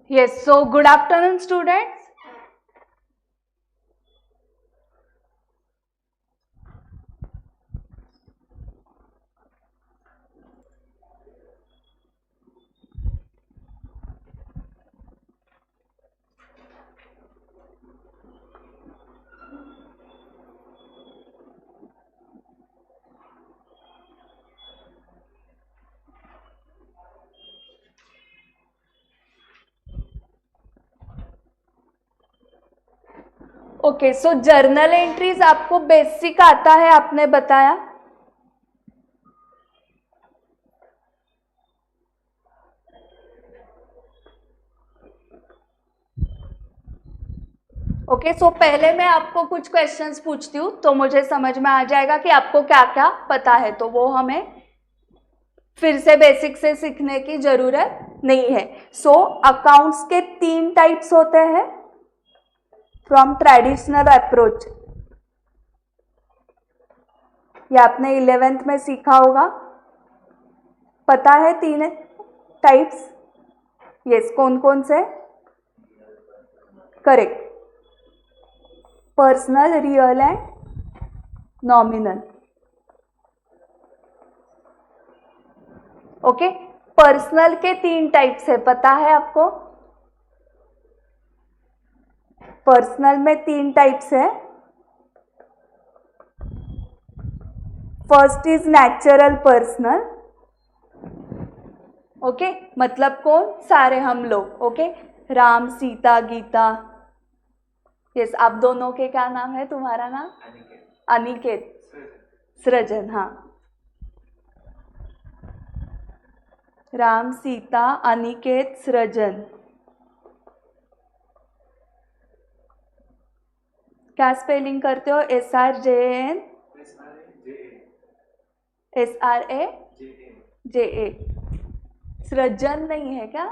Yes, so good afternoon, students. Okay, so journal entries आपको basic आता है, आपने बताया. ओके, सो पहले मैं आपको कुछ क्वेश्चंस पूछती हूँ तो मुझे समझ में आ जाएगा कि आपको क्या क्या पता है, तो वो हमें फिर से बेसिक से सीखने की जरूरत नहीं है. सो अकाउंट्स के 3 टाइप्स होते हैं फ्रॉम ट्रेडिशनल अप्रोच. ये आपने 11th में सीखा होगा, पता है 3 टाइप्स. यस, कौन कौन से? Correct, personal, real and nominal. Okay, personal के 3 टाइप्स है, पता है आपको? पर्सनल में 3 टाइप्स है. First is natural personal. Okay, मतलब कौन? सारे हम लोग. ओके, राम, सीता, गीता. यस, आप दोनों के क्या नाम है? तुम्हारा नाम? अनिकेत. सृजन. हाँ, राम, सीता, अनिकेत, सृजन. क्या स्पेलिंग करते हो? SRJAN, SRAJA. सृजन नहीं है क्या?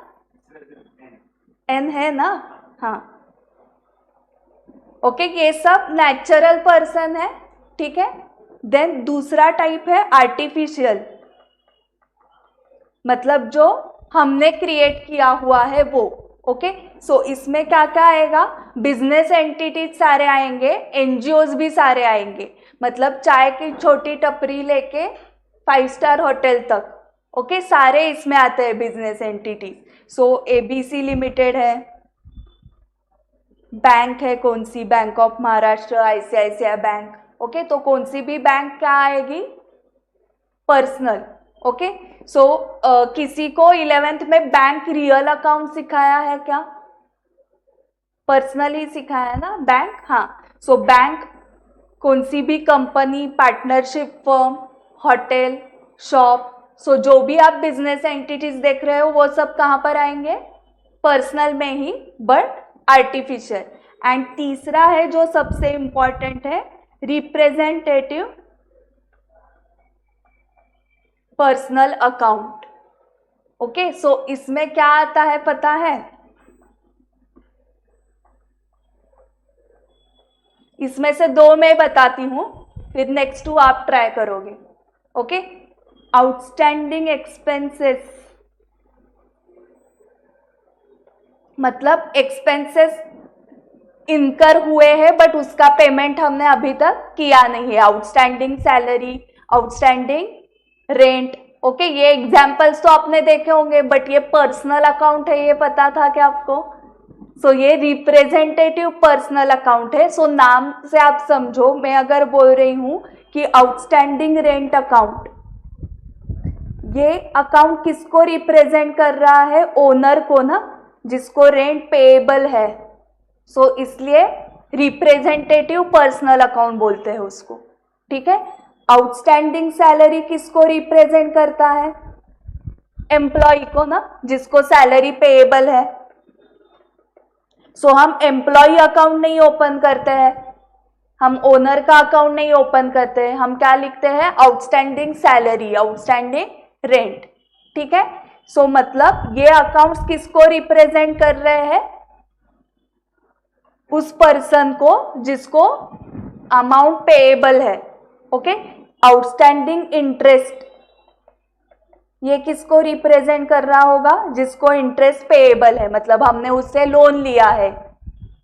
N है ना? हाँ. ओके, ये सब नेचुरल पर्सन है. ठीक है. देन दूसरा टाइप है आर्टिफिशियल, मतलब जो हमने क्रिएट किया हुआ है वो. ओके, सो इसमें क्या क्या आएगा? बिजनेस एंटिटीज सारे आएंगे, एनजीओज भी सारे आएंगे, मतलब चाय की छोटी टपरी लेके 5 स्टार होटल तक. ओके, सारे इसमें आते हैं business entities. So ABC limited है, बैंक है, कौन सी? Bank of Maharashtra, ICICI bank. Okay, तो कौन सी भी बैंक क्या आएगी? पर्सनल. ओके, सो किसी को 11th में बैंक रियल अकाउंट सिखाया है क्या? पर्सनल ही सिखाया है ना बैंक. हाँ, सो बैंक कौन सी भी company, partnership firm, hotel, shop. So जो भी आप बिजनेस एंटिटीज देख रहे हो वो सब कहाँ पर आएंगे? पर्सनल में ही, बट आर्टिफिशियल. एंड तीसरा है जो सबसे इंपॉर्टेंट है, रिप्रेजेंटेटिव पर्सनल अकाउंट. ओके, सो इसमें क्या आता है पता है? इसमें से 2 मैं बताती हूं, फिर नेक्स्ट 2 आप ट्राई करोगे. ओके, आउटस्टैंडिंग एक्सपेंसेस, मतलब एक्सपेंसेस इनकर हुए हैं बट उसका पेमेंट हमने अभी तक किया नहीं है. Outstanding salary, outstanding rent. Okay, ये एग्जाम्पल्स तो आपने देखे होंगे, बट ये पर्सनल अकाउंट है, ये पता था क्या आपको? सो ये रिप्रेजेंटेटिव पर्सनल अकाउंट है. सो नाम से आप समझो, मैं अगर बोल रही हूं कि आउटस्टैंडिंग रेंट अकाउंट, ये अकाउंट किसको रिप्रेजेंट कर रहा है? ओनर को ना, जिसको रेंट पेएबल है. सो इसलिए रिप्रेजेंटेटिव पर्सनल अकाउंट बोलते हैं उसको. ठीक है. आउटस्टैंडिंग सैलरी किसको रिप्रेजेंट करता है? एम्प्लॉय को ना, जिसको सैलरी पेएबल है. सो हम एम्प्लॉय अकाउंट नहीं ओपन करते हैं, हम ओनर का अकाउंट नहीं ओपन करते हैं, हम क्या लिखते हैं? Outstanding salary, outstanding rent. ठीक है. सो मतलब ये अकाउंट्स किसको रिप्रेजेंट कर रहे हैं? उस पर्सन को जिसको अमाउंट पेएबल है. ओके, आउटस्टैंडिंग इंटरेस्ट, ये किसको रिप्रेजेंट कर रहा होगा? जिसको इंटरेस्ट पेएबल है, मतलब हमने उससे लोन लिया है,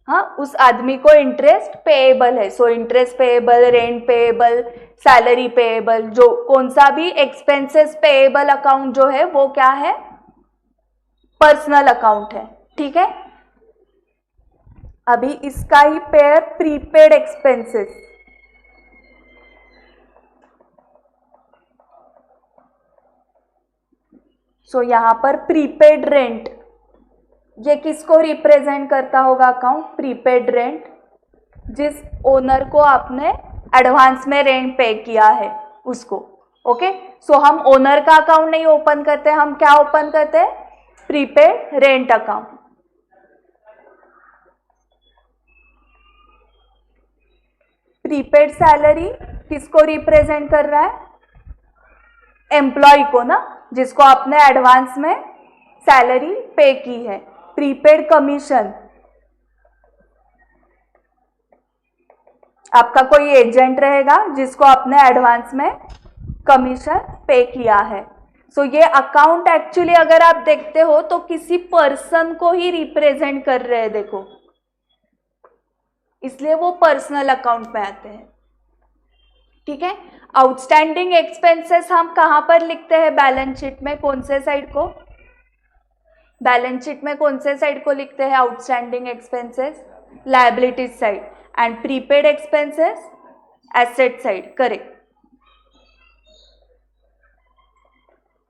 हाँ, उस आदमी को इंटरेस्ट पेएबल है। So interest payable, rent payable, salary payable, जो कौन सा भी एक्सपेंसेस पेएबल अकाउंट जो है वो क्या है? पर्सनल अकाउंट है। ठीक है, अभी इसका ही पेयर प्रीपेड एक्सपेंसेस। सो यहां पर प्रीपेड रेंट, ये किसको रिप्रेजेंट करता होगा अकाउंट? प्रीपेड रेंट, जिस ओनर को आपने एडवांस में रेंट पे किया है उसको। ओके, सो हम ओनर का अकाउंट नहीं ओपन करते, हम क्या ओपन करते हैं? Prepaid rent account. Prepaid salary किसको रिप्रेजेंट कर रहा है? एम्प्लॉय को ना, जिसको आपने एडवांस में सैलरी पे की है। प्रीपेड कमीशन, आपका कोई एजेंट रहेगा जिसको आपने एडवांस में कमीशन पे किया है। सो ये अकाउंट एक्चुअली अगर आप देखते हो तो किसी पर्सन को ही रिप्रेजेंट कर रहे हैं, देखो, इसलिए वो पर्सनल अकाउंट में आते हैं। ठीक है, आउटस्टैंडिंग एक्सपेंसेस हम कहां पर लिखते हैं बैलेंस शीट में? कौन से साइड को? बैलेंस शीट में कौन से साइड को लिखते हैं outstanding expenses? Liabilities side. And prepaid expenses asset side. Correct.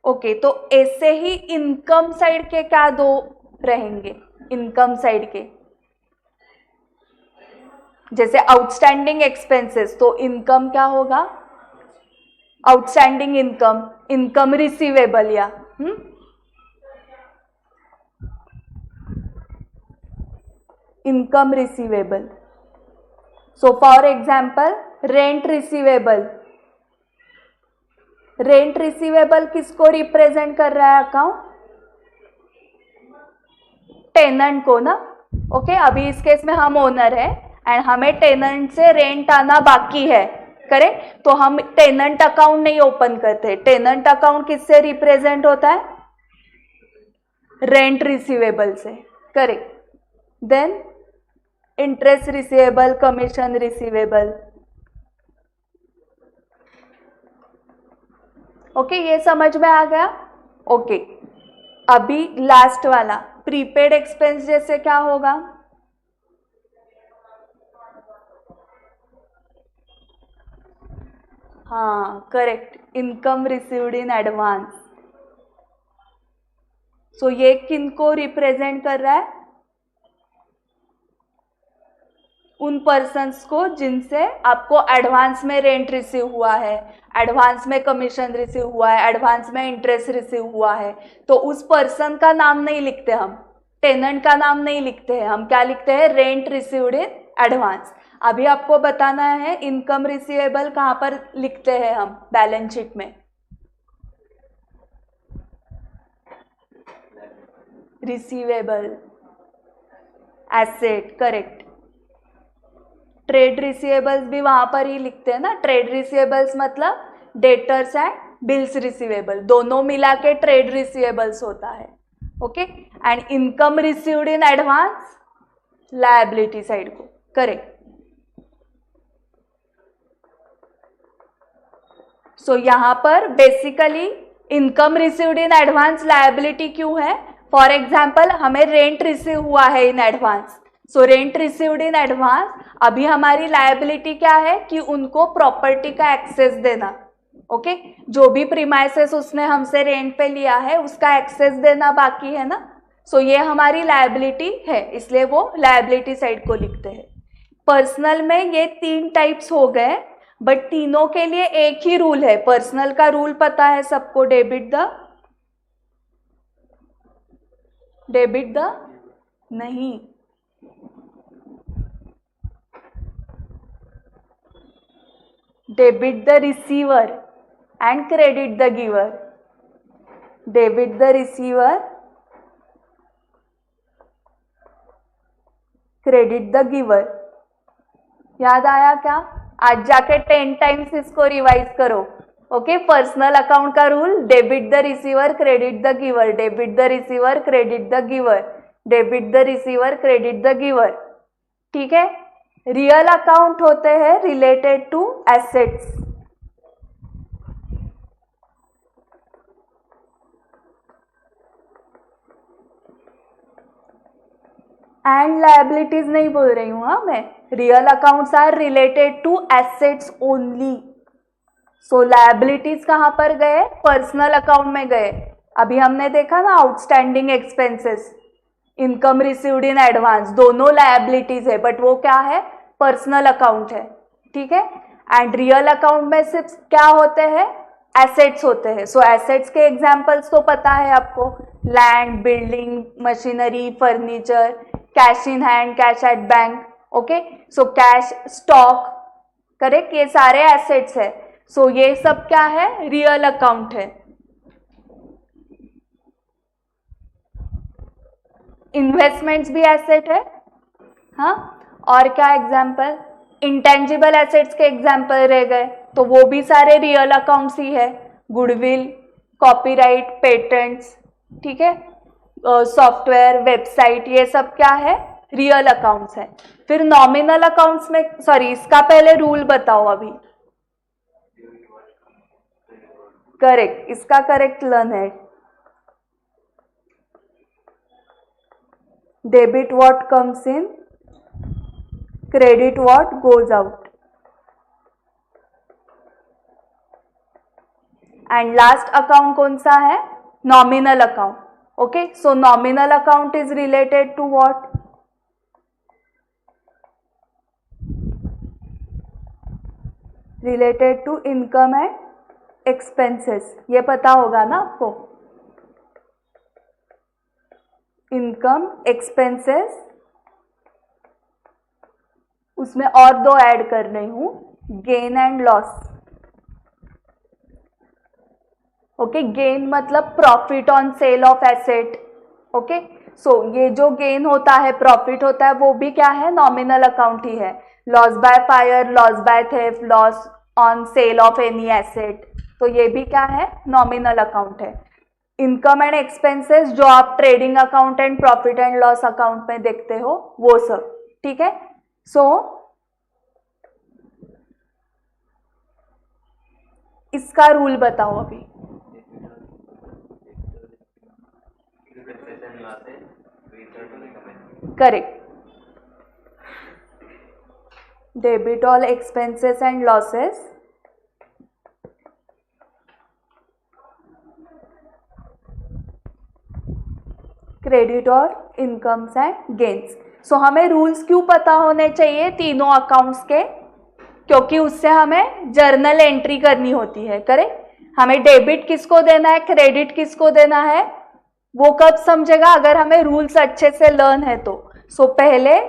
Okay, तो ऐसे ही इनकम साइड के क्या दो रहेंगे? इनकम साइड के जैसे आउटस्टैंडिंग एक्सपेंसेस, तो इनकम क्या होगा? आउटस्टैंडिंग इनकम, इनकम रिसीवेबल या income receivable. So for example rent receivable, rent receivable किसको रिप्रेजेंट कर रहा है अकाउंट? टेनेंट को ना। ओके, अभी इस केस में हम ओनर है एंड हमें टेनेंट से रेंट आना बाकी है, करेक्ट? तो हम टेनेंट अकाउंट नहीं ओपन करते। टेनेंट अकाउंट किससे रिप्रेजेंट होता है? रेंट रिसीवेबल से, correct. Then interest receivable, commission receivable. Okay, ये समझ में आ गया? ओके, अभी लास्ट वाला प्रीपेड एक्सपेंस जैसे क्या होगा? हाँ, correct, income received in advance. So ये किनको रिप्रेजेंट कर रहा है? उन पर्सन्स को जिनसे आपको एडवांस में रेंट रिसीव हुआ है, एडवांस में कमीशन रिसीव हुआ है, एडवांस में इंटरेस्ट रिसीव हुआ है। तो उस पर्सन का नाम नहीं लिखते हम, टेनेंट का नाम नहीं लिखते हैं, हम क्या लिखते हैं? Rent received in advance. अभी आपको बताना है इनकम रिसीवेबल कहां पर लिखते हैं हम बैलेंस शीट में? Receivable asset, correct. Trade receivables भी वहां पर ही लिखते हैं ना। ट्रेड रिसीवेबल्स मतलब डेटर्स एंड बिल्स रिसीवेबल, दोनों मिला के ट्रेड रिसीवेबल्स होता है। Okay, and income received in advance liability side को, करेक्ट। सो यहां पर basically income received in advance liability क्यों है? फॉर एग्जाम्पल हमें रेंट रिसीव हुआ है इन advance, so rent received in advance. अभी हमारी लायबिलिटी क्या है? कि उनको प्रॉपर्टी का एक्सेस देना। ओके, जो भी प्रीमाइसेस उसने हमसे रेंट पे लिया है उसका एक्सेस देना बाकी है ना। सो ये हमारी लायबिलिटी है, इसलिए वो लायबिलिटी साइड को लिखते हैं। पर्सनल में ये 3 टाइप्स हो गए, बट तीनों के लिए एक ही रूल है। पर्सनल का रूल पता है सबको? डेबिट द नहीं, debit the receiver and credit the giver. Debit the receiver, credit the giver. याद आया क्या? आज जाके 10 टाइम्स इसको रिवाइज करो। ओके, पर्सनल अकाउंट का rule, debit the receiver credit the giver, debit the receiver credit the giver, debit the receiver credit the giver, ठीक है। रियल अकाउंट होते हैं related to assets, and liabilities नहीं बोल रही हूं, हाँ मैं, real accounts are related to assets only. So liabilities कहां पर गए, पर्सनल अकाउंट में गए। अभी हमने देखा ना outstanding expenses, income received in advance, दोनों लायबिलिटीज है, बट वो क्या है, पर्सनल अकाउंट है, ठीक है। एंड रियल अकाउंट में सिर्फ क्या होते हैं, एसेट्स होते हैं। सो एसेट्स के एग्जांपल्स तो पता है आपको, land, building, machinery, furniture, cash in hand, cash at bank, okay. So cash, stock, correct, ये सारे एसेट्स है। सो ये सब क्या है, रियल अकाउंट है। इन्वेस्टमेंट्स भी एसेट है, हाँ। और क्या एग्जाम्पल, इंटेंजिबल एसेट्स के एग्जाम्पल रह गए, तो वो भी सारे रियल अकाउंट्स ही है, गुडविल, कॉपीराइट, पेटेंट्स, ठीक है, सॉफ्टवेयर, वेबसाइट, ये सब क्या है, रियल अकाउंट्स है। फिर नॉमिनल अकाउंट्स में, सॉरी इसका पहले रूल बताओ अभी, करेक्ट, इसका करेक्ट लर्न है, debit what comes in, credit what goes out. And last account कौन सा है, nominal account, okay. So nominal account is related to what, related to income and expenses, ये पता होगा ना आपको, इनकम, एक्सपेंसेस, उसमें और दो ऐड कर रही हूं, gain and loss, okay. Gain मतलब profit on sale of asset, okay. So ये जो गेन होता है, प्रॉफिट होता है, वो भी क्या है, नॉमिनल अकाउंट ही है। Loss by fire, loss by theft, loss on sale of any asset, तो ये भी क्या है, नॉमिनल अकाउंट है। इनकम एंड एक्सपेंसेस जो आप trading account and profit and loss account में देखते हो, वो सब, ठीक है। सो इसका रूल बताओ अभी, correct, debit all expenses and losses, credit और इनकम्स एंड गेन्स। सो हमें रूल्स क्यों पता होने चाहिए तीनों अकाउंट्स के, क्योंकि उससे हमें जर्नल एंट्री करनी होती है, करेक्ट। हमें डेबिट किसको देना है, क्रेडिट किसको देना है, वो कब समझेगा, अगर हमें रूल्स अच्छे से लर्न है तो। सो पहले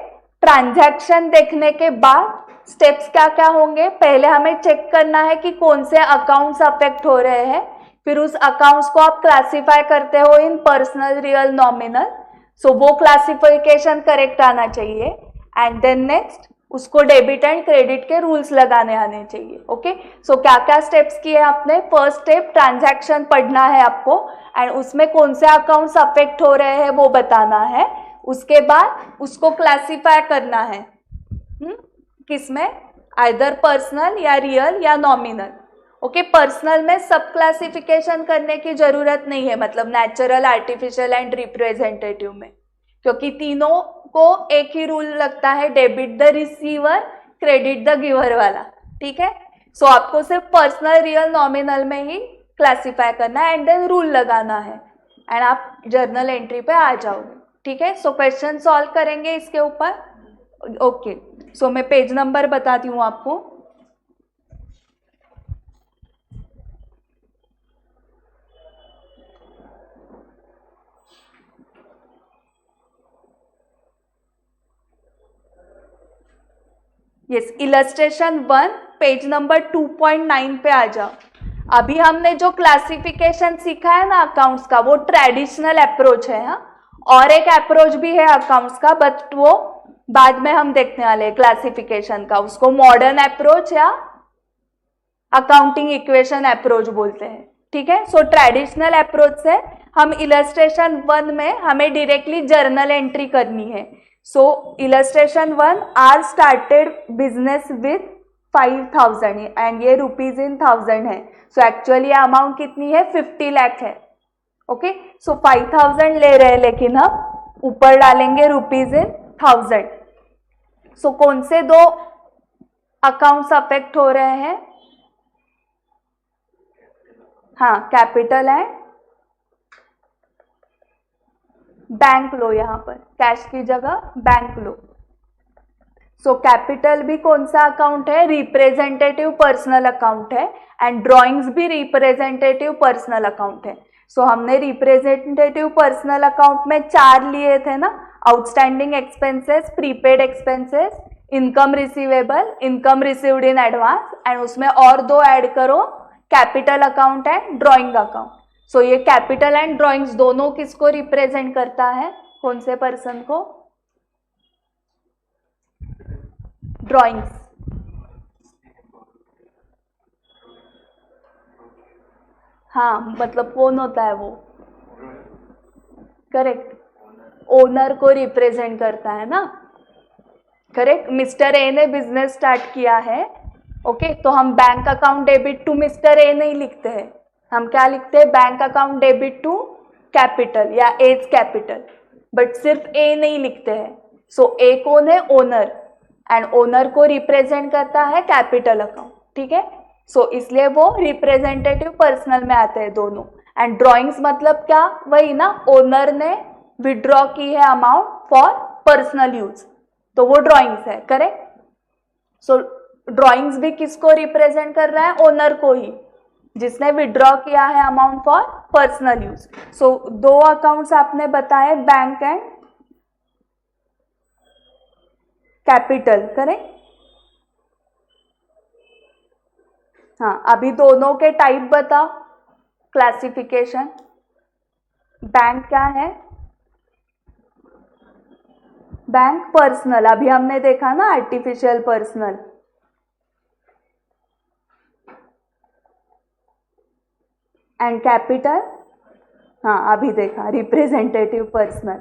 ट्रांजैक्शन देखने के बाद स्टेप्स क्या क्या होंगे, पहले हमें चेक करना है कि कौन से अकाउंट्स अफेक्ट हो रहे हैं, फिर उस अकाउंट्स को आप क्लासिफाई करते हो इन पर्सनल, रियल, नॉमिनल। सो वो क्लासिफिकेशन करेक्ट आना चाहिए, एंड देन नेक्स्ट उसको डेबिट एंड क्रेडिट के रूल्स लगाने आने चाहिए, ओके। सो क्या क्या स्टेप्स किए आपने, फर्स्ट स्टेप ट्रांजैक्शन पढ़ना है आपको, एंड उसमें कौन से अकाउंट्स अफेक्ट हो रहे हैं वो बताना है। उसके बाद उसको क्लासिफाई करना है, किसमें, आइदर पर्सनल या रियल या नॉमिनल, ओके। पर्सनल में सब क्लासिफिकेशन करने की जरूरत नहीं है, मतलब नेचुरल, आर्टिफिशियल एंड रिप्रेजेंटेटिव में, क्योंकि तीनों को एक ही रूल लगता है, debit the receiver credit the giver वाला, ठीक है। सो आपको सिर्फ पर्सनल, रियल, नॉमिनल में ही क्लासिफाई करना है, एंड देन रूल लगाना है, एंड आप जर्नल एंट्री पे आ जाओगे, ठीक है। सो क्वेश्चन सॉल्व करेंगे इसके ऊपर, ओके। सो मैं पेज नंबर बताती हूँ आपको, यस, इलस्ट्रेशन 1 पेज नंबर 2.9 पे आ जाओ। अभी हमने जो क्लासिफिकेशन सीखा है ना अकाउंट्स का, वो ट्रेडिशनल अप्रोच है, हाँ। और एक अप्रोच भी है अकाउंट्स का, बट वो बाद में हम देखने वाले हैं क्लासिफिकेशन का, उसको मॉडर्न अप्रोच या अकाउंटिंग इक्वेशन अप्रोच बोलते हैं, ठीक है। सो ट्रेडिशनल अप्रोच से हम इलस्ट्रेशन 1 में हमें डायरेक्टली जर्नल एंट्री करनी है। So illustration 1 R started business with 5000 and ये रुपीज इन 1000 है। सो एक्चुअली अमाउंट कितनी है, 50 लाख है। ओके, सो 5000 ले रहे हैं लेकिन हम ऊपर डालेंगे रुपीज इन 1000। सो कौन से दो अकाउंट्स अफेक्ट हो रहे हैं, हाँ, कैपिटल एंड बैंक लो, यहां पर कैश की जगह बैंक लो। सो कैपिटल भी कौन सा अकाउंट है, रिप्रेजेंटेटिव पर्सनल अकाउंट है एंड ड्राइंग्स भी रिप्रेजेंटेटिव पर्सनल अकाउंट है। सो हमने रिप्रेजेंटेटिव पर्सनल अकाउंट में 4 लिए थे ना, outstanding expenses, prepaid expenses, income receivable, income received in advance and उसमें और 2 ऐड करो, capital account and drawing account. So ये कैपिटल एंड ड्राइंग्स दोनों किसको रिप्रेजेंट करता है, कौन से पर्सन को, ड्राइंग्स। हाँ, मतलब कौन होता है वो, करेक्ट, ओनर को रिप्रेजेंट करता है ना, करेक्ट। मिस्टर ए ने बिजनेस स्टार्ट किया है, ओके, तो हम bank account debit to mister A नहीं लिखते हैं, हम क्या लिखते हैं, bank account debit to capital या एज कैपिटल, बट सिर्फ ए नहीं लिखते हैं। सो ए कौन है, ओनर, एंड ओनर को रिप्रेजेंट करता है कैपिटल अकाउंट, ठीक है। सो इसलिए वो रिप्रेजेंटेटिव पर्सनल में आते हैं दोनों। एंड ड्राइंग्स मतलब क्या, वही ना, ओनर ने विड्रॉ की है अमाउंट फॉर पर्सनल यूज, तो वो ड्राइंग्स है, करेक्ट। सो ड्राइंग्स भी किसको रिप्रेजेंट कर रहा है, ओनर को ही, जिसने विड्रॉ किया है amount for personal use. So 2 accounts आपने बताए, बैंक एंड कैपिटल, करेक्ट। हाँ, अभी दोनों के टाइप बताओ, क्लासिफिकेशन। बैंक क्या है, बैंक पर्सनल, अभी हमने देखा ना आर्टिफिशियल पर्सनल, एंड कैपिटल, हाँ अभी देखा रिप्रेजेंटेटिव पर्सनल।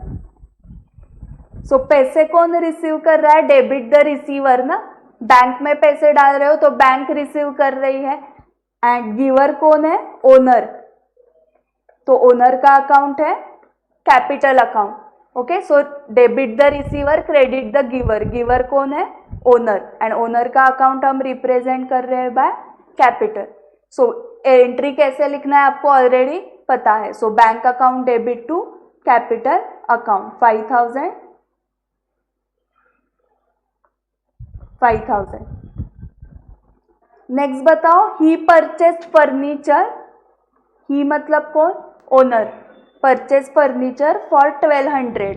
सो पैसे कौन रिसीव कर रहा है, डेबिट द रिसीवर ना, बैंक में पैसे डाल रहे हो तो बैंक रिसीव कर रही है, एंड गिवर कौन है, ओनर, तो ओनर का अकाउंट है capital account, okay. So debit the receiver, credit the giver, giver कौन है, ओनर, एंड ओनर का अकाउंट हम रिप्रेजेंट कर रहे हैं बाय कैपिटल। सो एंट्री कैसे लिखना है आपको ऑलरेडी पता है। So bank account debit to capital account 5000। Next बताओ, ही परचेस्ड फर्नीचर, ही मतलब कौन, ओनर, परचेज फर्नीचर फॉर 1200,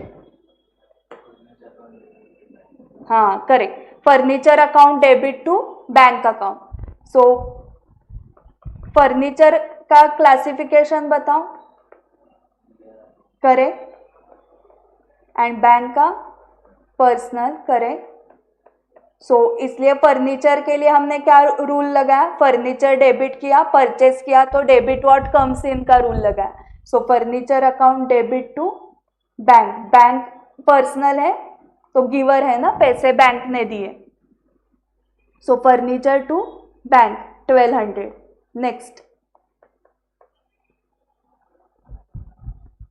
हाँ correct, furniture account debit to bank account. So furniture का क्लासिफिकेशन बताओ, करेक्ट, एंड बैंक का पर्सनल, करेक्ट। सो इसलिए furniture के लिए हमने क्या रूल लगाया, फर्नीचर डेबिट किया, परचेज किया तो डेबिट व्हाट कम्स इन का रूल लगाया। So furniture account debit to bank, bank personal है तो गिवर है ना, पैसे बैंक ने दिए। So furniture to bank 1200। Next,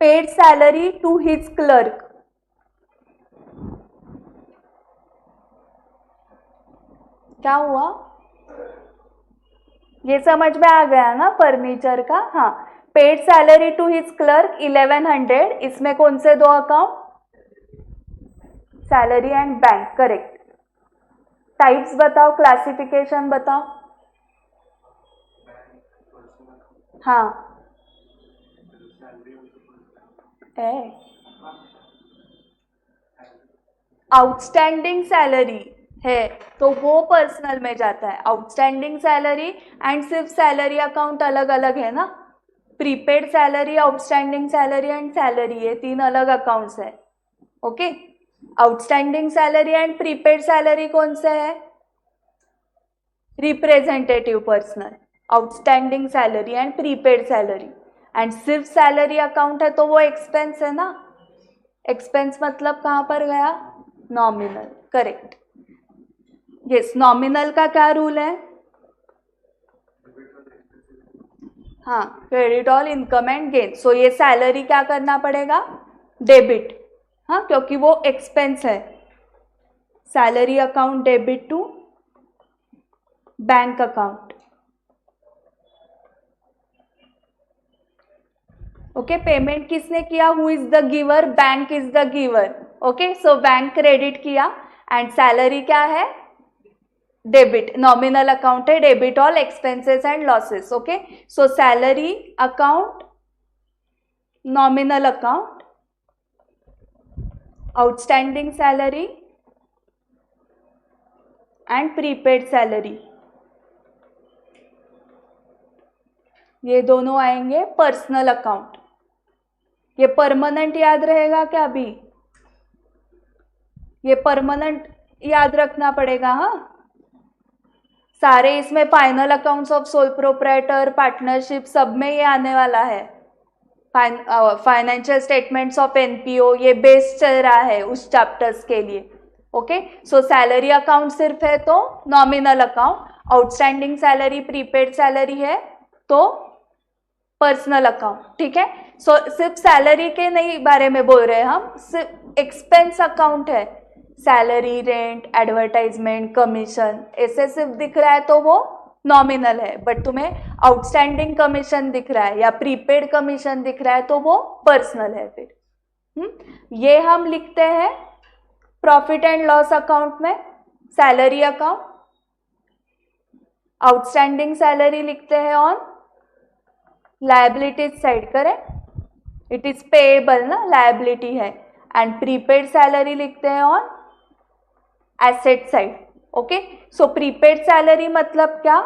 paid salary to his clerk, क्या हुआ, ये समझ में आ गया ना फर्नीचर का, हाँ। Paid salary to his clerk 1100, इसमें कौन से 2 account, salary and bank, correct. Types बताओ, क्लासिफिकेशन बताओ, हाँ आउटस्टैंडिंग सैलरी है तो वो पर्सनल में जाता है। आउटस्टैंडिंग सैलरी एंड सिर्फ सैलरी अकाउंट अलग अलग है ना, prepaid salary, outstanding salary and salary, ये 3 अलग अकाउंट्स है, okay. Outstanding salary and prepaid salary कौन से है, representative personal, outstanding salary and prepaid salary. And सिर्फ सैलरी अकाउंट है तो वो एक्सपेंस है ना, एक्सपेंस मतलब कहाँ पर गया, नॉमिनल, करेक्ट। यस, नॉमिनल का क्या रूल है, हाँ, credit all income and gain. So ये सैलरी क्या करना पड़ेगा, डेबिट, हाँ, क्योंकि वो एक्सपेंस है। Salary account debit to bank account. Okay, payment किसने किया, who is the giver, bank is the giver. Okay, so bank credit किया एंड सैलरी क्या है, डेबिट, नॉमिनल अकाउंट है, debit all expenses and losses. Okay, so salary account, nominal account, outstanding salary and prepaid salary, ये दोनों आएंगे personal account. ये permanent याद रहेगा क्या, अभी ये परमानेंट याद रखना पड़ेगा, हाँ, सारे इसमें final accounts of sole proprietor, partnership, सब में ये आने वाला है। फाइनेंशियल स्टेटमेंट्स ऑफ एनपीओ, ये बेस चल रहा है उस चैप्टर्स के लिए। ओके, सो सैलरी अकाउंट सिर्फ है तो nominal account, outstanding salary, prepaid salary है तो पर्सनल अकाउंट। ठीक है, सो सिर्फ सैलरी के नहीं बारे में बोल रहे हैं हम, सिर्फ एक्सपेंस अकाउंट है, सैलरी, रेंट, एडवर्टाइजमेंट, कमीशन, ऐसे सिर्फ दिख रहा है तो वो नॉमिनल है, बट तुम्हें आउटस्टैंडिंग कमीशन दिख रहा है या प्रीपेड कमीशन दिख रहा है तो वो पर्सनल है फिर। ये हम लिखते हैं प्रॉफिट एंड लॉस अकाउंट में, सैलरी अकाउंट, आउटस्टैंडिंग सैलरी लिखते हैं on liabilities side, correct, it is payable ना, लायबिलिटी है, एंड प्रीपेड सैलरी लिखते हैं on asset side. Okay, so prepaid salary मतलब क्या,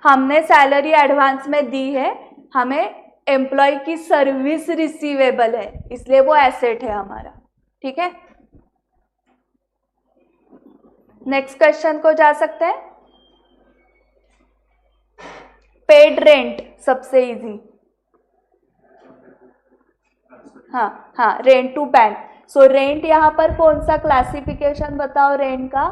हमने सैलरी एडवांस में दी है, हमें एम्प्लॉय की सर्विस रिसीवेबल है, इसलिए वो एसेट है हमारा। ठीक है, नेक्स्ट क्वेश्चन को जा सकते हैं। पेड रेंट सबसे इजी, हाँ, rent to bank. So rent यहाँ पर कौन सा क्लासिफिकेशन बताओ रेंट का,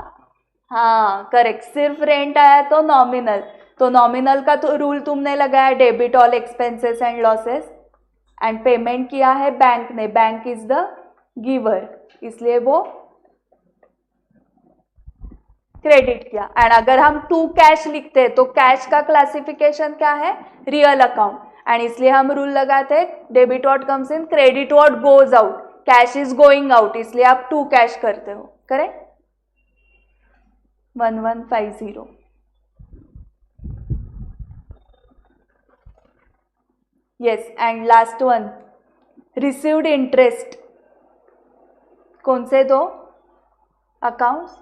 हाँ करेक्ट, सिर्फ रेंट आया तो नॉमिनल, तो नॉमिनल का तो रूल तुमने लगाया, debit all expenses and losses, and payment किया है बैंक ने, बैंक इज द गिवर, इसलिए वो क्रेडिट किया। एंड अगर हम टू कैश लिखते हैं तो कैश का क्लासिफिकेशन क्या है, रियल अकाउंट, एंड इसलिए हम रूल लगाते हैं debit what comes in, credit what goes out, cash is going out, इसलिए आप टू कैश करते हो, correct, 1150। Yes, and last one, received interest, कौन से दो accounts,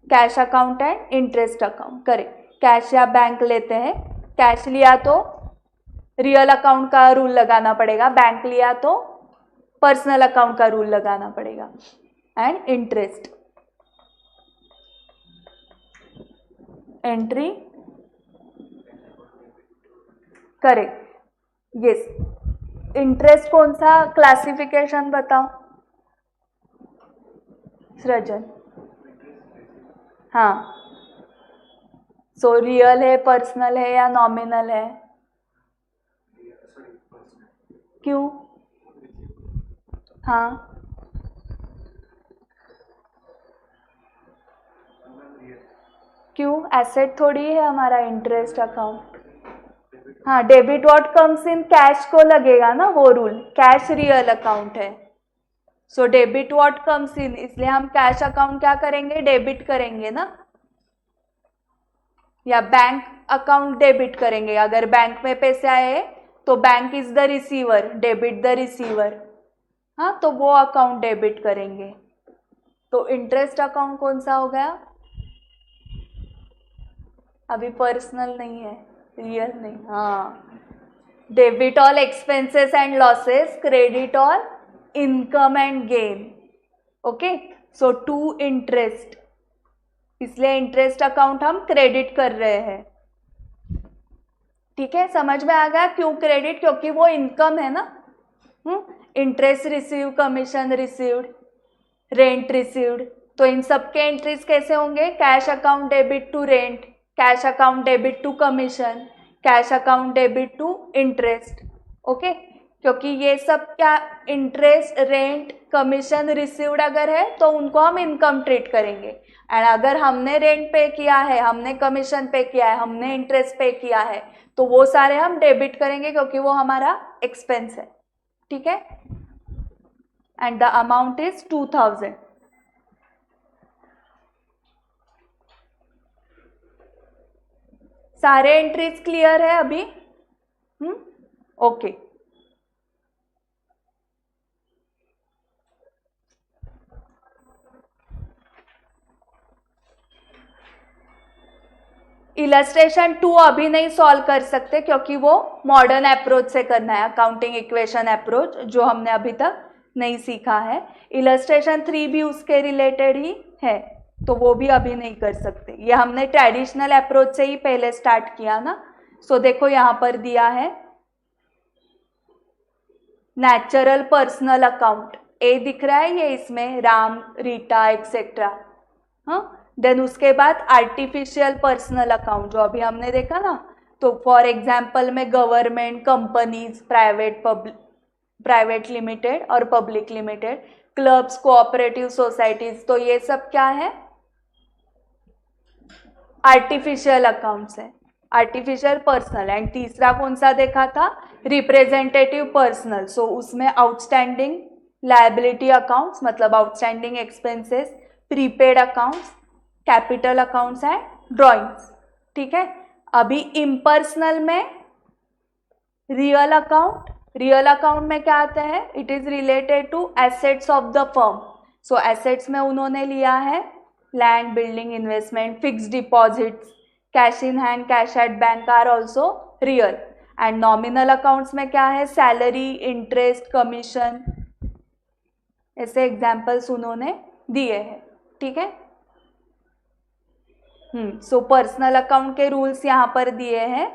cash account and interest account, correct, cash या बैंक लेते हैं, कैश लिया तो रियल अकाउंट का रूल लगाना पड़ेगा, बैंक लिया तो पर्सनल अकाउंट का रूल लगाना पड़ेगा, and interest entry, correct, yes, interest कौन सा क्लासिफिकेशन बताओ सृजन, हाँ, सो रियल है, पर्सनल है या नॉमिनल है, क्यों, हाँ, क्यों, एसेट थोड़ी है हमारा इंटरेस्ट अकाउंट, हाँ, debit what comes in cash को लगेगा ना वो रूल, कैश रियल अकाउंट है, सो डेबिट व्हाट कम्स इन, इसलिए हम कैश अकाउंट क्या करेंगे, डेबिट करेंगे ना, या बैंक अकाउंट डेबिट करेंगे, अगर बैंक में पैसे आए तो bank is the receiver, debit the receiver, हाँ, तो वो अकाउंट डेबिट करेंगे। तो इंटरेस्ट अकाउंट कौन सा हो गया, अभी पर्सनल नहीं है, रियल नहीं, हाँ, debit all expenses and losses, credit all income and gain. Okay, so to interest, इसलिए इंटरेस्ट अकाउंट हम क्रेडिट कर रहे हैं। ठीक है, समझ में आ गया क्यों क्रेडिट? क्योंकि वो इनकम है ना। Interest receive, commission received, rent received, तो इन सब के एंट्रीज कैसे होंगे? Cash account debit to rent, cash account debit to commission, cash account debit to interest. Okay, क्योंकि ये सब क्या, इंटरेस्ट, रेंट, कमीशन रिसीव्ड अगर है तो उनको हम इनकम ट्रीट करेंगे। एंड अगर हमने रेंट पे किया है, हमने कमीशन पे किया है, हमने इंटरेस्ट पे किया है, तो वो सारे हम डेबिट करेंगे क्योंकि वो हमारा एक्सपेंस है। ठीक है, एंड द अमाउंट इज 2000। सारे एंट्रीज क्लियर है अभी? ओके। इलस्ट्रेशन 2 अभी नहीं सॉल्व कर सकते क्योंकि वो मॉडर्न अप्रोच से करना है, अकाउंटिंग इक्वेशन अप्रोच, जो हमने अभी तक नहीं सीखा है। इलस्ट्रेशन 3 भी उसके रिलेटेड ही है, तो वो भी अभी नहीं कर सकते। ये हमने ट्रेडिशनल अप्रोच से ही पहले स्टार्ट किया ना। सो देखो यहाँ पर दिया है नेचुरल पर्सनल अकाउंट, ए दिख रहा है ये इसमें, राम, रीटा एक्सेट्रा। हाँ, देन उसके बाद आर्टिफिशियल पर्सनल अकाउंट जो अभी हमने देखा ना, तो फॉर एग्जाम्पल में गवर्नमेंट, कंपनीज, प्राइवेट लिमिटेड और public limited, clubs, cooperative societies, तो ये सब क्या है? आर्टिफिशियल अकाउंट्स है, आर्टिफिशियल पर्सनल। एंड तीसरा कौन सा देखा था? Representative personal. सो उसमें आउटस्टैंडिंग लायबिलिटी अकाउंट्स, मतलब outstanding expenses, prepaid accounts, capital accounts and drawings. ठीक है, अभी इम्पर्सनल में रियल अकाउंट, रियल अकाउंट में क्या आता है? It is related to assets of the firm. So assets में उन्होंने लिया है land, building, investment, fixed deposits, cash in hand, cash at bank are also real. And nominal accounts में क्या है? सैलरी, इंटरेस्ट, कमीशन, ऐसे एग्जाम्पल्स उन्होंने दिए हैं। ठीक है, सो पर्सनल अकाउंट के रूल्स यहाँ पर दिए हैं।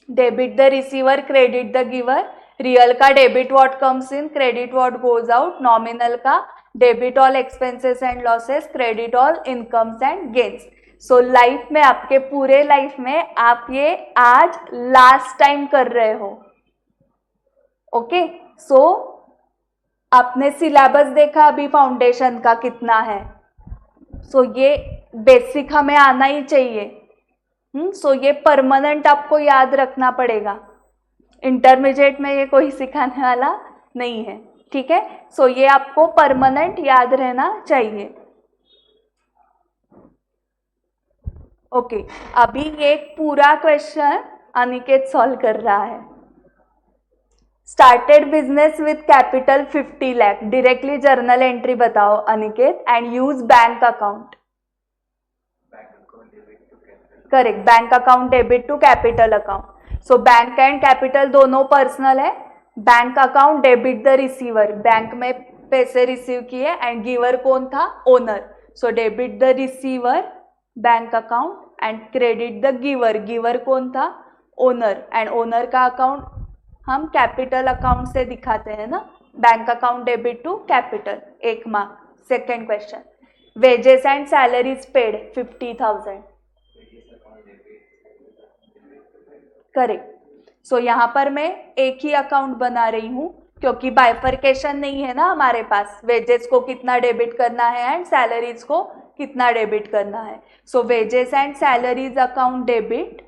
Debit the receiver, credit the giver. Real का debit what comes in, credit what goes out. Nominal का debit all expenses and losses, credit all incomes and gains. So life में, आपके पूरे लाइफ में आप ये आज लास्ट टाइम कर रहे हो। ओके, सो आपने सिलेबस देखा अभी फाउंडेशन का कितना है। सो ये बेसिक हमें आना ही चाहिए। सो ये परमानेंट आपको याद रखना पड़ेगा, इंटरमीडिएट में ये कोई सिखाने वाला नहीं है। ठीक है, सो ये आपको परमानेंट याद रहना चाहिए। ओके, अभी ये पूरा क्वेश्चन अनिकेत सॉल्व कर रहा है। Started business with capital 50 lakh, directly journal entry बताओ Aniket, and use bank account. Correct, bank account debit to capital account. So bank and capital दोनों पर्सनल है। Bank account debit the receiver, bank में पैसे receive किए, and giver कौन था? Owner. So debit the receiver bank account and credit the giver, giver कौन था? Owner. And owner का अकाउंट हम कैपिटल अकाउंट से दिखाते हैं ना, bank account debit to capital. 1 mark. Second question, wages and salaries paid 50,000। Correct, so यहाँ पर मैं एक ही अकाउंट बना रही हूँ क्योंकि बाइफर्केशन नहीं है ना हमारे पास, वेजेस को कितना डेबिट करना है एंड सैलरीज को कितना डेबिट करना है। So wages and salaries account debit,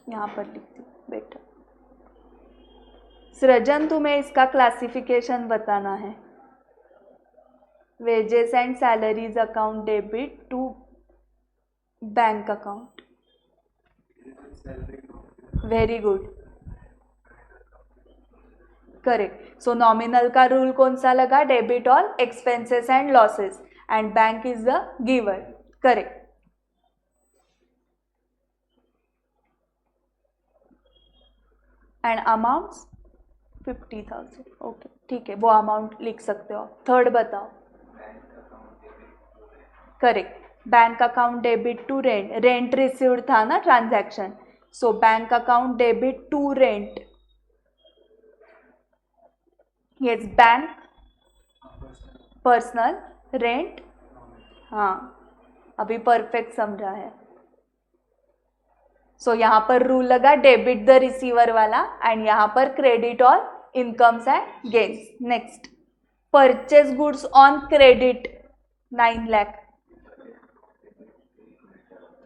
यहाँ पर लिखती हूँ बेटा। सृजन, तुम्हें इसका क्लासिफिकेशन बताना है। Wages and salaries account debit to bank account. Very good, correct. So nominal का रूल कौन सा लगा? Debit all expenses and losses, and bank is the giver. Correct. And amounts 50,000। Okay ठीक है, वो अमाउंट लिख सकते हो। थर्ड बताओ। Correct, bank account debit to rent, rent received था ना transaction, so bank account debit to rent. Yes, bank personal rent, हाँ अभी परफेक्ट समझा है। सो यहाँ पर रूल लगा डेबिट द रिसीवर वाला, एंड यहाँ पर credit all incomes and gains. Next, purchase goods on credit 9 lakh.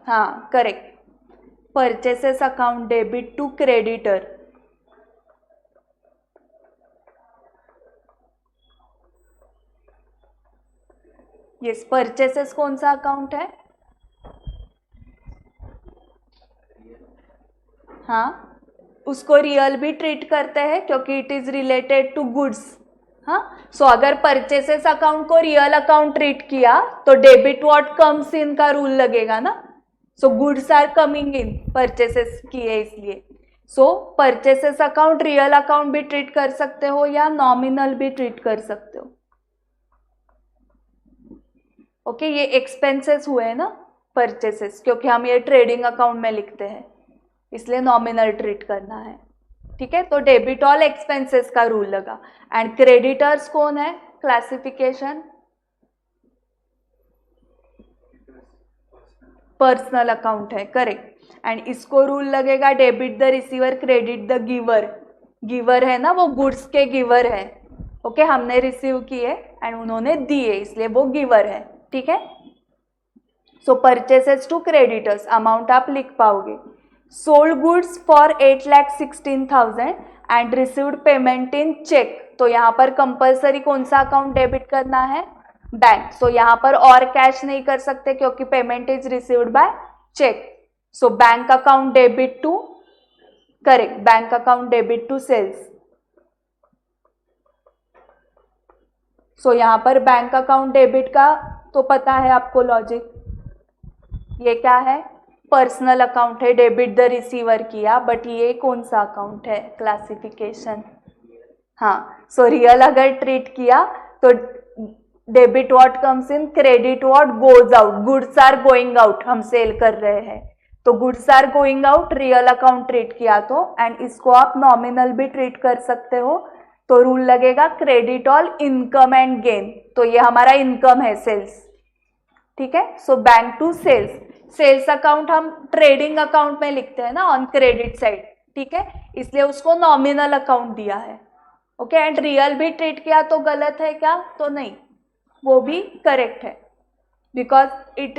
हाँ correct, purchases account debit to creditor. Yes, purchases कौन सा अकाउंट है? हाँ, उसको रियल भी ट्रीट करते हैं क्योंकि it is related to goods. हाँ, सो अगर परचेसेस अकाउंट को रियल अकाउंट ट्रीट किया तो डेबिट व्हाट कम्स इन का रूल लगेगा ना। So goods are coming in, purchases किए इसलिए। So purchases account real account भी ट्रीट कर सकते हो या नॉमिनल भी ट्रीट कर सकते हो। ओके, ये एक्सपेंसेस हुए ना परचेसेस, क्योंकि हम ये ट्रेडिंग अकाउंट में लिखते हैं इसलिए नॉमिनल ट्रीट करना है। ठीक है, तो डेबिट ऑल एक्सपेंसेस का रूल लगा। एंड क्रेडिटर्स कौन है? क्लासिफिकेशन पर्सनल अकाउंट है, करेक्ट। एंड इसको रूल लगेगा debit the receiver credit the giver. Giver है ना, वो गुड्स के गिवर है। ओके, हमने रिसीव किए एंड उन्होंने दिए इसलिए वो गिवर है। ठीक है, so purchases to creditors, amount आप लिख पाओगे। Sold goods for 8,16,000 and received payment in cheque, तो यहाँ पर कंपलसरी कौन सा अकाउंट डेबिट करना है? बैंक। सो यहाँ पर और कैश नहीं कर सकते क्योंकि payment is received by cheque. So bank account debit to, correct, bank account debit to sales. So यहाँ पर बैंक अकाउंट डेबिट का तो पता है आपको लॉजिक, ये क्या है? पर्सनल अकाउंट है, डेबिट द रिसीवर किया, बट ये कौन सा अकाउंट है? क्लासिफिकेशन। हाँ, सो रियल अगर ट्रीट किया तो debit what comes in, credit what goes out, goods are going out, हम सेल कर रहे हैं तो goods are going out, real account treat किया तो, एंड इसको आप नॉमिनल भी ट्रीट कर सकते हो तो रूल लगेगा credit all income and gain, तो ये हमारा इनकम है, सेल्स। ठीक है, so bank to sales. Sales account हम ट्रेडिंग अकाउंट में लिखते हैं ना ऑन क्रेडिट साइड, ठीक है, इसलिए उसको नॉमिनल अकाउंट दिया है। ओके, एंड रियल भी ट्रीट किया तो गलत है क्या? तो नहीं, वो भी करेक्ट है, because it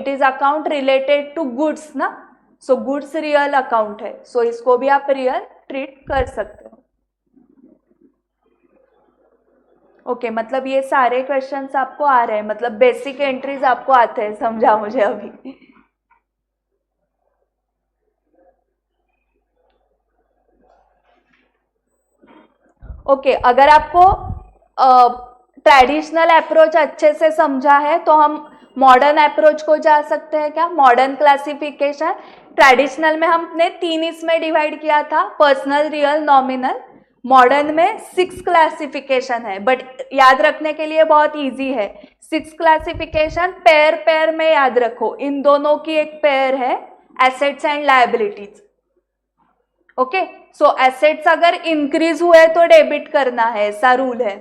is account related to goods ना, सो गुड्स रियल अकाउंट है, सो इसको भी आप रियल ट्रीट कर सकते हो। ओके, मतलब ये सारे क्वेश्चंस आपको आ रहे हैं, मतलब बेसिक एंट्रीज आपको आते हैं, समझा मुझे अभी। ओके, अगर आपको ट्रेडिशनल अप्रोच अच्छे से समझा है तो हम मॉडर्न अप्रोच को जा सकते हैं क्या? मॉडर्न क्लासिफिकेशन, ट्रेडिशनल में हमने 3 इसमें डिवाइड किया था, पर्सनल, रियल, नॉमिनल। मॉडर्न में 6 क्लासिफिकेशन है, बट याद रखने के लिए बहुत इजी है। 6 क्लासिफिकेशन पेयर पेयर में याद रखो, इन दोनों की एक पेयर है, assets and liabilities. Okay, so assets अगर इंक्रीज हुए तो डेबिट करना है, ऐसा रूल है।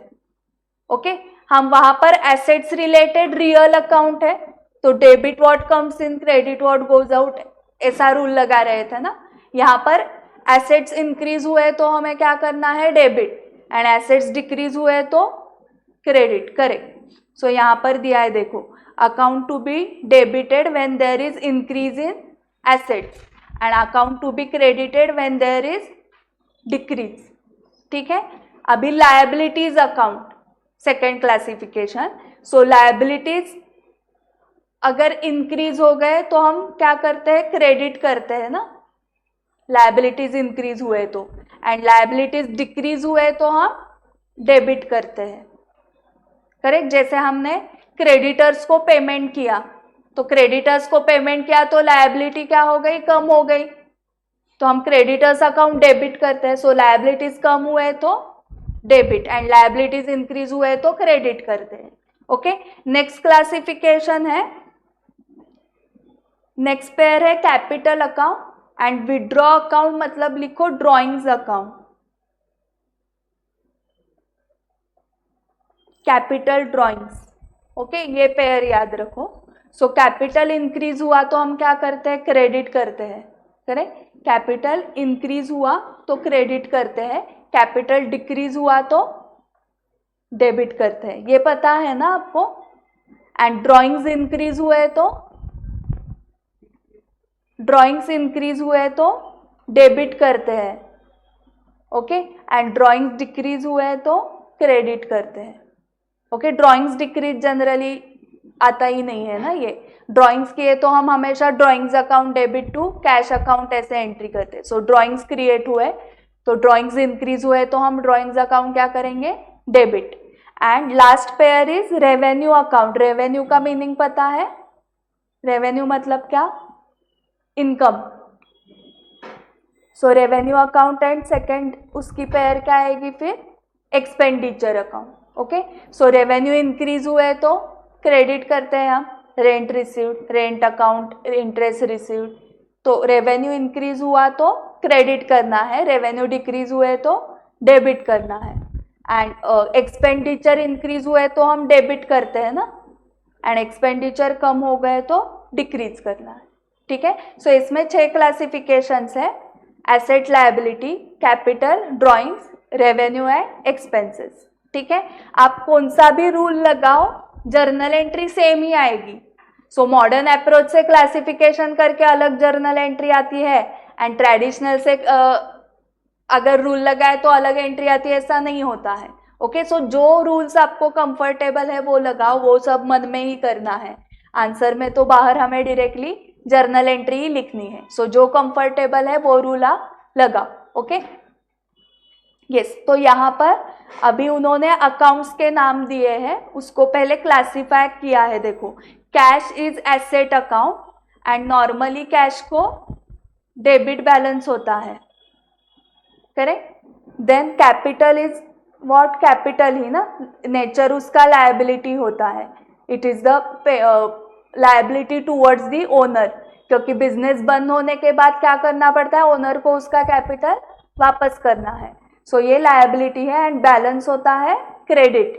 ओके, हम वहां पर एसेट्स रिलेटेड रियल अकाउंट है तो debit what comes in, credit what goes out, ऐसा रूल लगा रहे थे ना। यहाँ पर एसेट्स इंक्रीज हुए तो हमें क्या करना है? डेबिट, एंड एसेट्स डिक्रीज हुए तो क्रेडिट, करेक्ट। सो यहाँ पर दिया है, देखो, account to be debited when there is increase in assets and account to be credited when there is decrease. ठीक है, अभी liabilities account, second classification. So liabilities अगर इंक्रीज हो गए तो हम क्या करते हैं? क्रेडिट करते हैं ना, लायबिलिटीज इंक्रीज हुए तो, एंड लायबिलिटीज डिक्रीज हुए तो हम डेबिट करते हैं, करेक्ट। जैसे हमने क्रेडिटर्स को पेमेंट किया तो क्रेडिटर्स को पेमेंट किया तो लायबिलिटी क्या हो गई? कम हो गई, तो हम क्रेडिटर्स अकाउंट डेबिट करते हैं, सो लायबिलिटीज कम हुए तो डेबिट एंड लायबिलिटीज इंक्रीज हुए तो क्रेडिट करते हैं। ओके, नेक्स्ट क्लासिफिकेशन है, नेक्स्ट पेयर है capital account and withdraw account, मतलब लिखो drawings account, capital drawings. Okay, ये पेयर याद रखो। सो कैपिटल इंक्रीज हुआ तो हम क्या करते हैं, क्रेडिट करते हैं, करेक्ट। कैपिटल इंक्रीज हुआ तो क्रेडिट करते हैं, कैपिटल डिक्रीज हुआ तो डेबिट करते हैं, ये पता है ना आपको। एंड ड्रॉइंग्स इंक्रीज हुए तो डेबिट करते हैं, ओके। एंड ड्रॉइंग्स डिक्रीज हुए तो क्रेडिट करते हैं, ओके। ड्रॉइंग्स डिक्रीज जनरली आता ही नहीं है ना, ये ड्रॉइंग्स किए तो हम हमेशा drawings account debit to cash account ऐसे एंट्री करते हैं। सो ड्रॉइंग्स क्रिएट हुए तो ड्रॉइंग्स इंक्रीज हुए तो हम ड्रॉइंग्स अकाउंट क्या करेंगे, debit. And last pair is revenue account. Revenue का मीनिंग पता है, रेवेन्यू मतलब क्या, income. So revenue account and second उसकी पेयर क्या आएगी फिर, एक्सपेंडिचर अकाउंट। ओके, सो रेवेन्यू इंक्रीज हुए तो क्रेडिट करते हैं हम, rent received, rent account, interest received. तो रेवेन्यू इंक्रीज हुआ तो क्रेडिट करना है, रेवेन्यू डिक्रीज हुए तो डेबिट करना है। एंड एक्सपेंडिचर इंक्रीज हुए तो हम डेबिट करते हैं ना, एंड एक्सपेंडिचर कम हो गए तो डिक्रीज करना है, ठीक है। सो इसमें 6 क्लासिफिकेशंस है, asset liability, capital, drawings, revenue and expenses, ठीक है। आप कौन सा भी रूल लगाओ जर्नल एंट्री सेम ही आएगी। सो मॉडर्न अप्रोच से क्लासिफिकेशन करके अलग जर्नल एंट्री आती है, एंड ट्रेडिशनल से अगर रूल लगाए तो अलग एंट्री आती है, ऐसा नहीं होता है। ओके, सो जो रूल्स आपको कंफर्टेबल है वो लगाओ, वो सब मन में ही करना है। आंसर में तो बाहर हमें डायरेक्टली जर्नल एंट्री ही लिखनी है। सो जो कंफर्टेबल है वो रूल आप लगाओ। Okay, yes. तो यहाँ पर अभी उन्होंने अकाउंट्स के नाम दिए हैं, उसको पहले क्लासिफाई किया है। देखो, cash is asset account and normally cash को डेबिट बैलेंस होता है, correct. Then capital is what, capital ही ना, नेचर उसका लायबिलिटी होता है, it is the liability towards the owner, क्योंकि बिजनेस बंद होने के बाद क्या करना पड़ता है, ओनर को उसका कैपिटल वापस करना है। सो ये लायबिलिटी है एंड बैलेंस होता है credit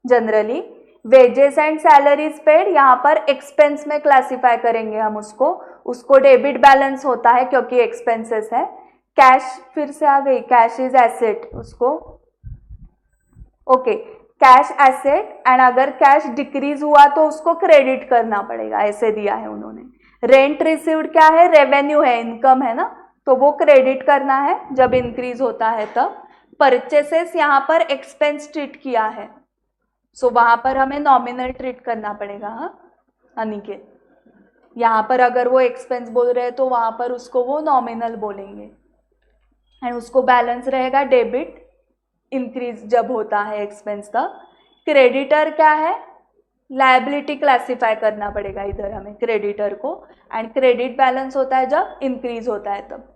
generally. Wages and salaries paid यहाँ पर एक्सपेंस में क्लासिफाई करेंगे हम उसको डेबिट बैलेंस होता है क्योंकि एक्सपेंसेस है। कैश फिर से आ गई, कैश इज एसेट, उसको ओके, कैश एसेट, एंड अगर कैश डिक्रीज हुआ तो उसको क्रेडिट करना पड़ेगा, ऐसे दिया है उन्होंने। रेंट रिसीव्ड क्या है, रेवेन्यू है, इनकम है ना, तो वो क्रेडिट करना है जब इंक्रीज होता है तब। परचेसेस यहाँ पर एक्सपेंस ट्रीट किया है, सो वहां पर हमें नॉमिनल ट्रीट करना पड़ेगा। हाँ अनिकेत, यहाँ पर अगर वो एक्सपेंस बोल रहे हैं तो वहां पर उसको वो नॉमिनल बोलेंगे, एंड उसको बैलेंस रहेगा डेबिट, इंक्रीज जब होता है एक्सपेंस तब। क्रेडिटर क्या है, लायबिलिटी क्लासिफाई करना पड़ेगा इधर हमें क्रेडिटर को, एंड क्रेडिट बैलेंस होता है जब इंक्रीज होता है तब।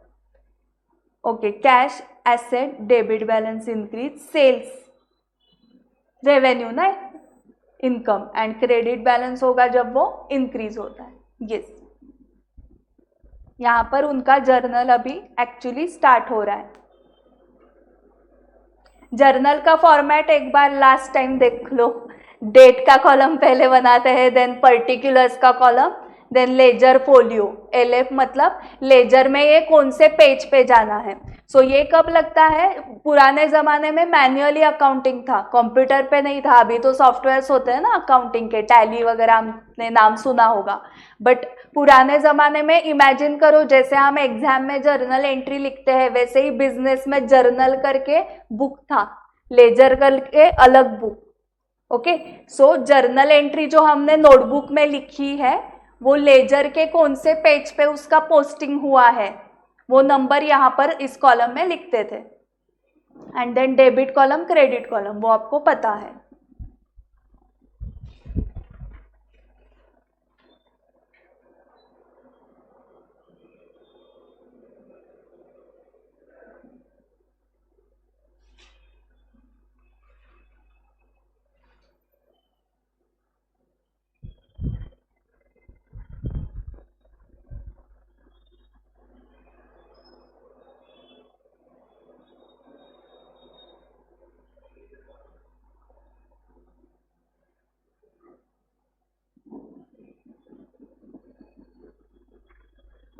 Okay, cash asset debit balance increase, sales revenue ना, इनकम, एंड क्रेडिट बैलेंस होगा जब वो इंक्रीज होता है। यस, यहाँ पर उनका जर्नल अभी एक्चुअली स्टार्ट हो रहा है। जर्नल का फॉर्मेट एक बार लास्ट टाइम देख लो, डेट का कॉलम पहले बनाते हैं, देन पर्टिकुलर्स का column, then ledger folio. LF मतलब लेजर में ये कौन से पेज पे जाना है। सो ये कब लगता है, पुराने जमाने में मैन्युअली अकाउंटिंग था, कंप्यूटर पे नहीं था। अभी तो सॉफ्टवेयर्स होते हैं ना अकाउंटिंग के, टैली वगैरह आपने नाम सुना होगा, बट पुराने जमाने में इमेजिन करो जैसे हम एग्जाम में जर्नल एंट्री लिखते हैं, वैसे ही बिजनेस में जर्नल करके बुक था, लेजर करके अलग book. Okay, so journal entry जो हमने नोटबुक में लिखी है वो लेजर के कौन से पेज पे उसका पोस्टिंग हुआ है, वो नंबर यहाँ पर इस कॉलम में लिखते थे। And then debit column, credit column, वो आपको पता है।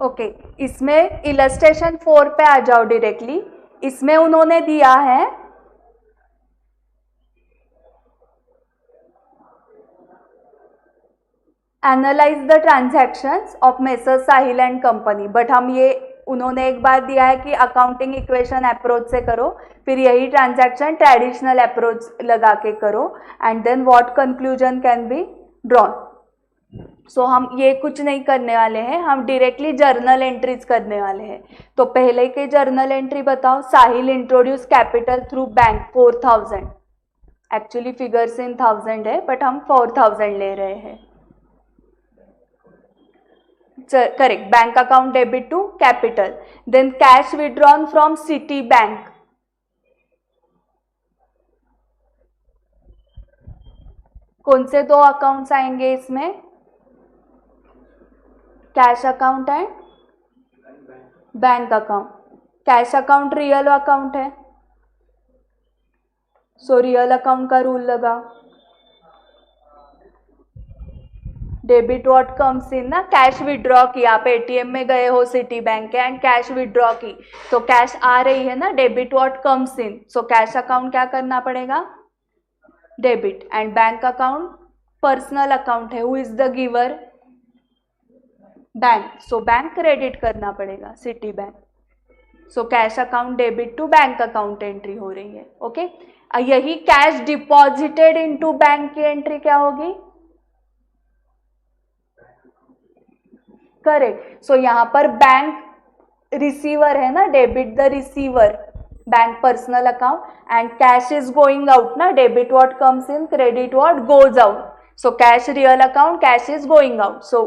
ओके, इसमें इलस्ट्रेशन 4 पे आ जाओ डायरेक्टली। इसमें उन्होंने दिया है analyse the transactions of messrs Sahil and company, but हम ये उन्होंने एक बार दिया है कि अकाउंटिंग इक्वेशन अप्रोच से करो, फिर यही ट्रांजैक्शन ट्रेडिशनल अप्रोच लगा के करो, and then what conclusion can be drawn. So हम ये कुछ नहीं करने वाले हैं, हम डायरेक्टली जर्नल एंट्रीज करने वाले हैं। तो पहले के जर्नल एंट्री बताओ। Sahil introduce capital through bank 4000, actually figures in 1000 है बट हम 4000 ले रहे हैं। Correct, bank account debit to capital, then cash withdrawn from Citi bank, कौन से दो अकाउंट्स आएंगे इसमें? Cash account and bank account. Cash account real account है, सो रियल अकाउंट का रूल लगाओ। डेबिट व्हाट कम्स इन ना, कैश विड्रॉ की, आप एटीएम में गए हो सिटी बैंक के एंड कैश विड्रॉ की, तो कैश आ रही है ना, debit what comes in, so cash account क्या करना पड़ेगा? Debit. And bank account personal account है, who is the giver? Bank, so bank credit करना पड़ेगा, Citi bank. So cash account debit to bank account entry हो रही है। Okay, यही कैश डिपॉजिटेड इनटू बैंक की एंट्री क्या होगी? करेक्ट, सो यहां पर बैंक रिसीवर है ना, debit the receiver, bank personal account, and cash is going out ना, debit what comes in, credit what goes out, so cash real account, cash is going out, so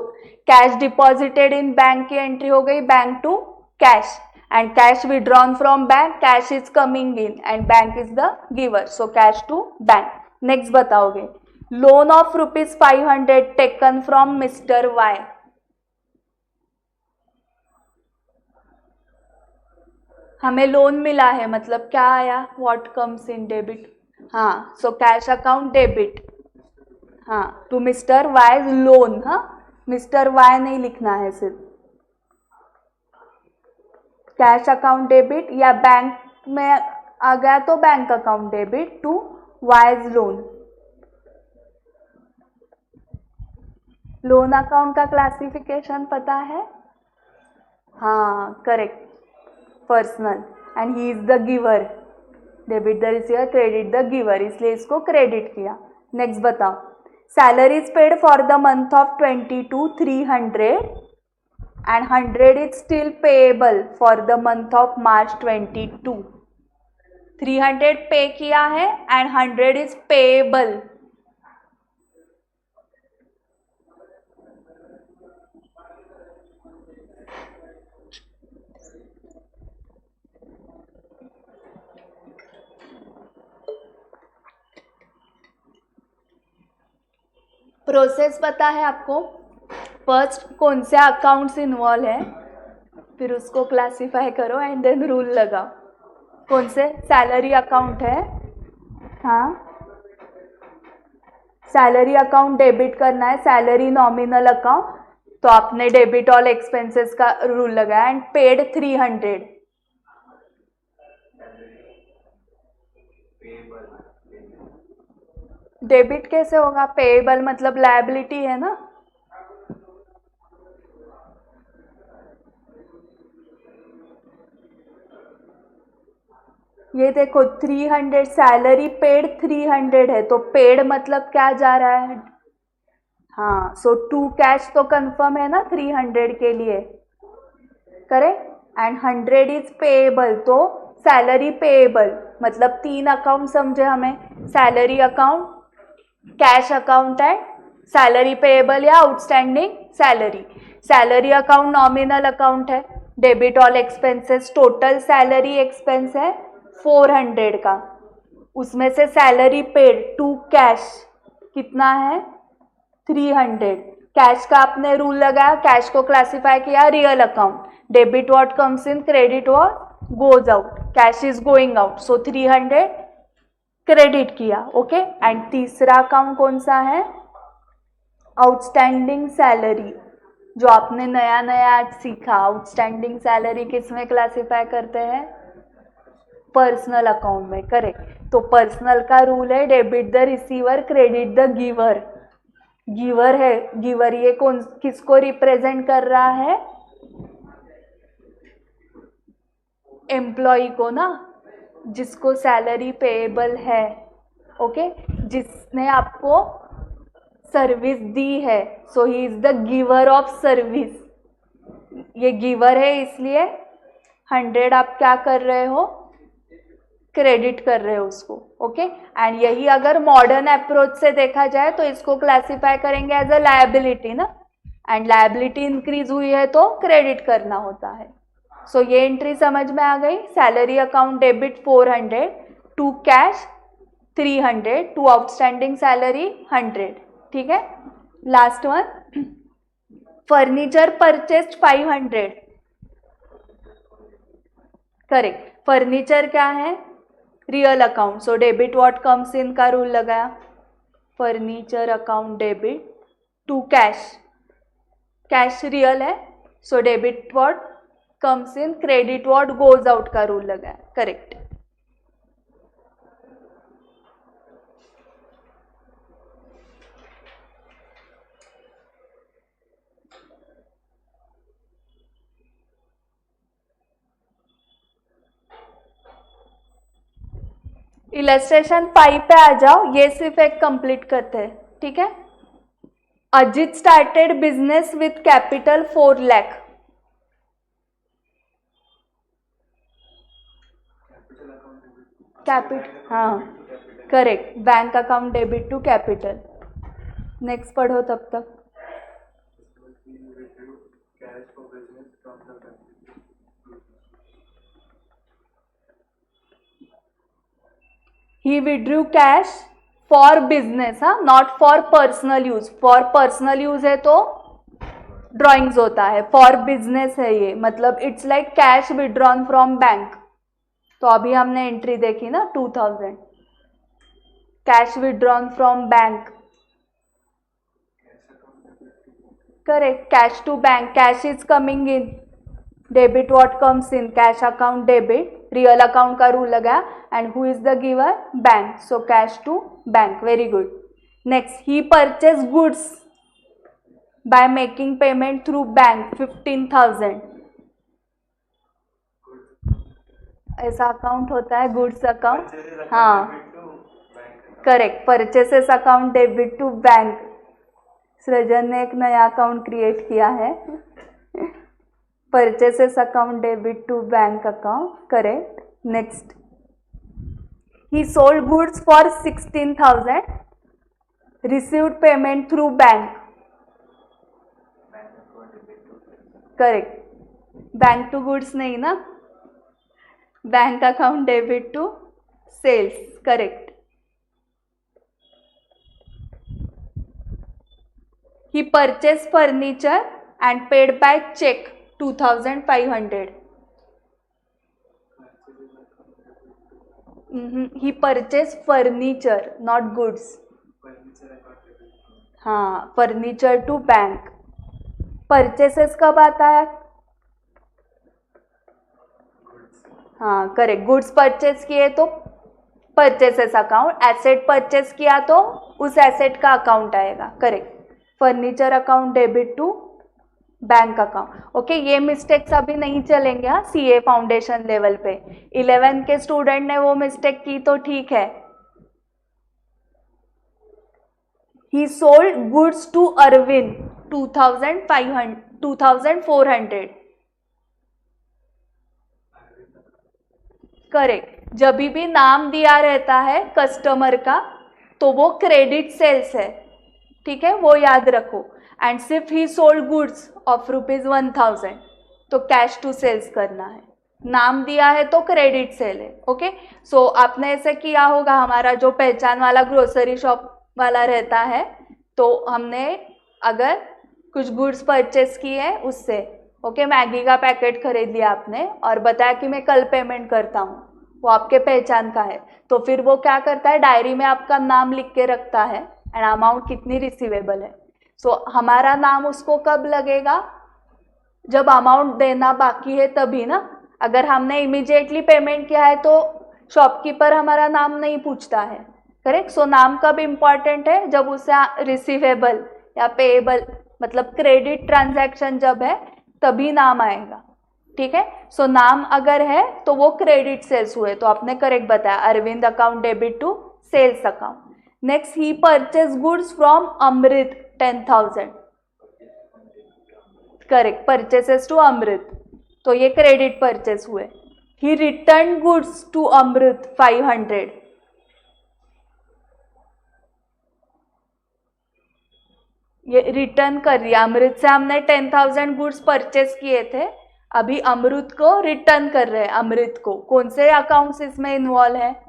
cash deposited in bank की entry हो गई bank to cash, and cash withdrawn from bank, cash is coming in and bank is the giver, so cash to bank. Next बताओगे, loan of ₹500 taken from mister Y, हमें loan मिला है, मतलब क्या आया? व्हाट कम्स इन, डेबिट, हाँ, so cash account debit, हाँ, to mister Y loan, हाँ, मिस्टर वाई नहीं लिखना है सिर्फ, कैश अकाउंट डेबिट, या बैंक में आ गया तो bank account debit to Y's loan. Loan account का क्लासिफिकेशन पता है? हाँ correct, personal, and he is the giver, debit the receiver, credit the giver, इसलिए इसको क्रेडिट किया। नेक्स्ट बताओ, salaries paid for the month of 22 300 and 100 is still payable for the month of March 22, 300 पे किया है एंड 100 इज पेएबल, प्रोसेस पता है आपको? फर्स्ट कौन से अकाउंट्स इन्वॉल्व है, फिर उसको क्लासिफाई करो एंड देन रूल लगाओ। कौन से? सैलरी अकाउंट है, हाँ, सैलरी अकाउंट डेबिट करना है, सैलरी नॉमिनल अकाउंट, तो आपने डेबिट ऑल एक्सपेंसेस का रूल लगाया, एंड पेड 300, डेबिट कैसे होगा? पेएबल मतलब लायबिलिटी है ना, ये देखो 300, सैलरी पेड 300 है, तो पेड मतलब क्या जा रहा है? हाँ, सो टू कैश तो कंफर्म है ना 300 के लिए, करेक्ट, एंड 100 इज पेएबल, तो सैलरी पेएबल मतलब 3 अकाउंट समझे हमें, salary account, cash account and salary payable या outstanding salary. Salary account nominal account है, debit all expenses, total salary expense है 400 का, उसमें से सैलरी पेड टू कैश कितना है? 300, कैश का आपने रूल लगाया, कैश को क्लासिफाई किया real account, debit what comes in, credit what goes out, cash is going out, so 300 credit किया। ओके, एंड तीसरा अकाउंट कौन सा है? आउटस्टैंडिंग सैलरी, जो आपने नया नया आज सीखा, आउटस्टैंडिंग सैलरी किस में क्लासिफाई करते हैं? पर्सनल अकाउंट में, करेक्ट। तो पर्सनल का रूल है debit the receiver, credit the giver. Giver है, गिवर ये कौन, किसको रिप्रेजेंट कर रहा है? एम्प्लॉय को ना, जिसको सैलरी पेएबल है, ओके, जिसने आपको सर्विस दी है, so he is the giver of service. ये गिवर है, इसलिए 100 आप क्या कर रहे हो? क्रेडिट कर रहे हो उसको, ओके। एंड यही अगर मॉडर्न अप्रोच से देखा जाए तो इसको क्लासिफाई करेंगे एज अ लायबिलिटी ना, एंड लायबिलिटी इंक्रीज हुई है तो क्रेडिट करना होता है। सो ये एंट्री समझ में आ गई। Salary account debit 400, to cash 300, to outstanding salary 100, ठीक है। Last one, furniture purchased 500, correct. Furniture क्या है? Real account, so debit what comes in का रूल लगाया, furniture account debit to cash, cash real है, so debit what comes in, credit what goes out का rule लगाया, correct. Illustration 5 पे आ जाओ, ये सिर्फ एक कंप्लीट करते हैं, ठीक है। Ajit started business with capital 4 lakh, हाँ correct, bank account debit to capital. Next पढ़ो तब तक। He withdrew cash for business, हाँ, not for personal use। for personal use है तो ड्रॉइंग्स होता है, फॉर बिजनेस है ये, मतलब it's like cash withdrawn from bank. तो अभी हमने एंट्री देखी ना 2000, cash withdrawn from bank, correct. Cash to bank, cash is coming in, debit what comes in, cash account debit, real account का रूल लगा, and who is the giver? Bank, so cash to bank, very good. Next, he purchase goods by making payment through bank 15,000, ऐसा account होता है goods account, हाँ correct, purchases account debit to bank. Srijan ने एक नया account create किया है, purchases account debit to bank account, correct. Next, he sold goods for 16,000, received payment through bank, correct. Bank to goods नहीं ना, bank account debit to sales, correct. he purchased furniture and paid by check 2,500, he purchased furniture not goods, हाँ furniture to bank. Purchases कब आता है? हाँ correct, goods purchase किए तो purchases account, asset purchase किया तो उस एसेट का अकाउंट आएगा, correct. Furniture account debit to bank account, okay. ये मिस्टेक्स अभी नहीं चलेंगे, हाँ, सीए फाउंडेशन लेवल पे। 11 के स्टूडेंट ने वो मिस्टेक की तो ठीक है। He sold goods to Arvind 2,400, correct. जब भी नाम दिया रहता है कस्टमर का तो वो क्रेडिट सेल्स है, ठीक है, वो याद रखो। एंड सिर्फ ही सोल्ड गुड्स ऑफ ₹1,000 तो कैश टू सेल्स करना है, नाम दिया है तो क्रेडिट सेल है, ओके। सो आपने ऐसे किया होगा, हमारा जो पहचान वाला ग्रोसरी शॉप वाला रहता है, तो हमने अगर कुछ गुड्स परचेस किए है उससे, ओके, मैगी का पैकेट खरीद लिया आपने और बताया कि मैं कल पेमेंट करता हूँ, वो आपके पहचान का है, तो फिर वो क्या करता है, डायरी में आपका नाम लिख के रखता है एंड अमाउंट कितनी रिसीवेबल है। सो हमारा नाम उसको कब लगेगा, जब अमाउंट देना बाकी है तभी ना। अगर हमने इमीडिएटली पेमेंट किया है तो शॉपकीपर हमारा नाम नहीं पूछता है, करेक्ट। सो नाम कब इम्पॉर्टेंट है, जब उसे रिसीवेबल या पेएबल मतलब क्रेडिट ट्रांजैक्शन जब है तभी नाम आएगा, ठीक है। सो नाम अगर है तो वो क्रेडिट सेल्स हुए, तो आपने करेक्ट बताया, Arvind account debit to sales account. Next, he purchase goods from Amrit 10,000, correct, purchases to Amrit, तो ये क्रेडिट परचेस हुए। He return goods to Amrit 500, ये रिटर्न कर रही है। अमृत से हमने 10,000 गुड्स परचेस किए थे, अभी अमृत को रिटर्न कर रहे हैं। अमृत को कौन से अकाउंट्स इसमें इन्वॉल्व है,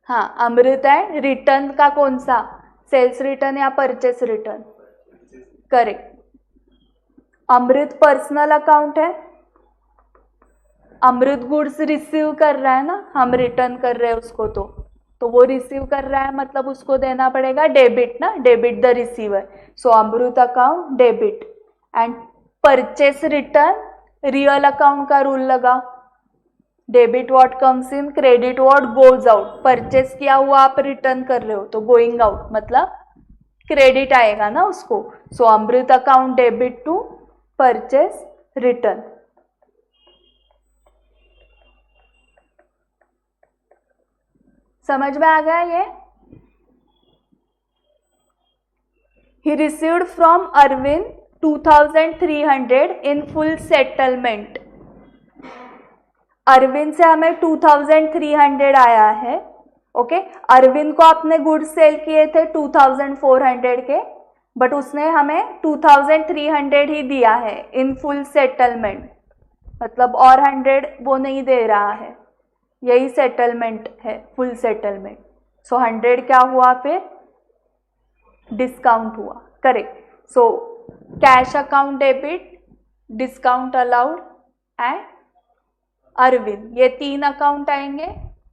हाँ अमृत एंड रिटर्न का कौन सा, सेल्स रिटर्न या परचेस रिटर्न, करेक्ट। अमृत पर्सनल अकाउंट है, अमृत गुड्स रिसीव कर रहा है ना, हम रिटर्न कर रहे हैं उसको, तो वो रिसीव कर रहा है मतलब उसको देना पड़ेगा डेबिट ना, debit the receiver. So Amrit account debit and purchase return real account का रूल लगाओ, debit what comes in, credit what goes out. Purchase किया हुआ आप रिटर्न कर रहे हो तो गोइंग आउट मतलब क्रेडिट आएगा ना उसको। So Amrit account debit to purchase return. समझ में आ गया ये। He received from Arvind 2,300 in full settlement, Arvind से हमें 2,300 आया है, ओके। अरविंद को आपने गुड्स सेल किए थे 2,400 के, बट उसने हमें 2,300 ही दिया है इन फुल सेटलमेंट, मतलब और 100 वो नहीं दे रहा है, यही सेटलमेंट है, फुल सेटलमेंट। सो 100 क्या हुआ, फिर डिस्काउंट हुआ, correct. So cash account debit, discount allowed and Arvind, ये 3 अकाउंट आएंगे,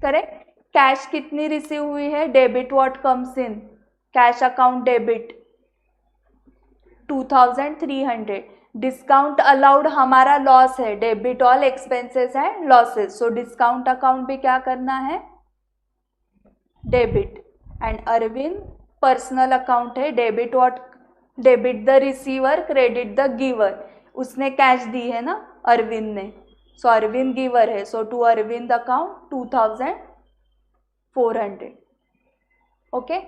करेक्ट। कैश कितनी रिसीव हुई है, debit what comes in, cash account debit 2,300, discount allowed हमारा लॉस है, debit all expenses and losses, so discount account भी क्या करना है, debit. And Arvind personal account है, debit what, debit the receiver, credit the giver, उसने कैश दी है ना अरविंद ने, सो अरविंद गिवर है, so to Arvind account 2,400, okay.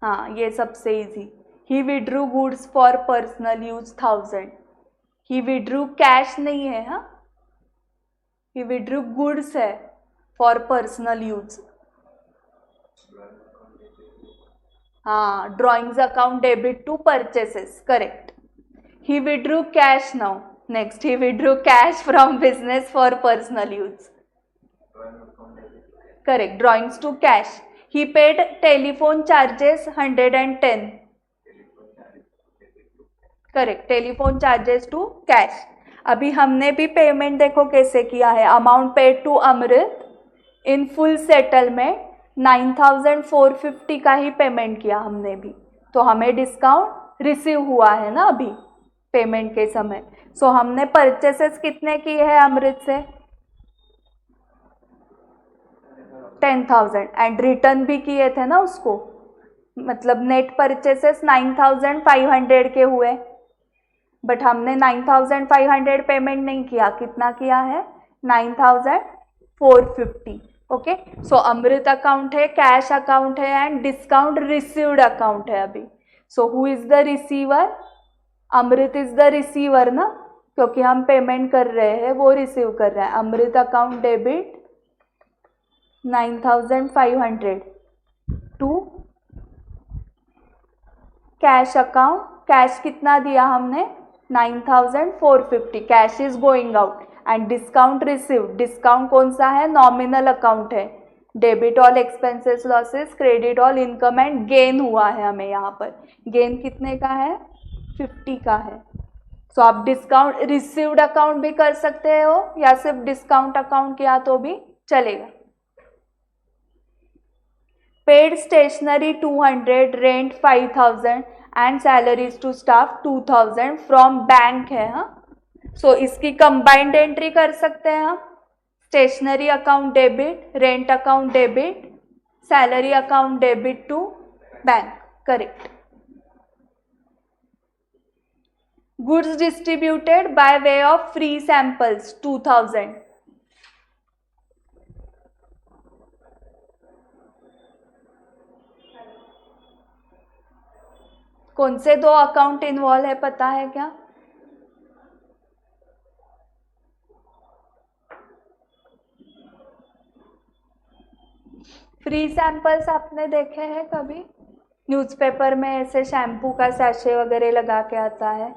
हाँ ये सबसे easy. He withdrew goods for personal use 1,000, he withdrew cash नहीं है, हाँ ही विड्रू गुड्स है फॉर पर्सनल यूज, हाँ drawings account debit to purchases, correct. He withdrew cash now, next he withdrew cash from business for personal use, correct, drawings to cash. He paid telephone charges 110, correct, telephone charges to cash. अभी हमने भी payment देखो कैसे किया है, amount paid to Amrit in full settlement 9,450 का ही payment किया हमने भी, तो हमें डिस्काउंट रिसीव हुआ है ना अभी पेमेंट के समय। सो हमने परचेसेस कितने किए हैं अमृत से, 10,000 एंड रिटर्न भी किए थे ना उसको, मतलब नेट परचेसेस 9,500 के हुए, बट हमने 9,500 पेमेंट नहीं किया, कितना किया है 9,450, ओके। सो अमृत अकाउंट है, कैश अकाउंट है एंड डिस्काउंट रिसीव्ड अकाउंट है अभी। So who is the receiver, Amrit is the receiver ना, क्योंकि हम पेमेंट कर रहे हैं, वो रिसीव कर रहा है। Amrit account debit 9,500 to cash account, cash कितना दिया हमने 9,450, cash is going out and discount receive, discount कौन सा है, नॉमिनल अकाउंट है, debit all expenses losses, credit all income and gain हुआ है हमें यहाँ पर, गेन कितने का है 50 का है। सो आप डिस्काउंट रिसीव्ड अकाउंट भी कर सकते हो या सिर्फ डिस्काउंट अकाउंट किया तो भी चलेगा। Paid stationery 200, rent 5000 and salaries to staff 2000 from bank है। हाँ, सो इसकी कंबाइंड एंट्री कर सकते हैं हम। Stationery account debit, rent account debit, salary account debit to bank, correct. Goods distributed by way of free samples 2000। कौन से दो अकाउंट इन्वॉल्व है पता है क्या? फ्री सैंपल्स आपने देखे हैं कभी? न्यूज़पेपर में ऐसे शैम्पू का सैशे वगैरह लगा के आता है,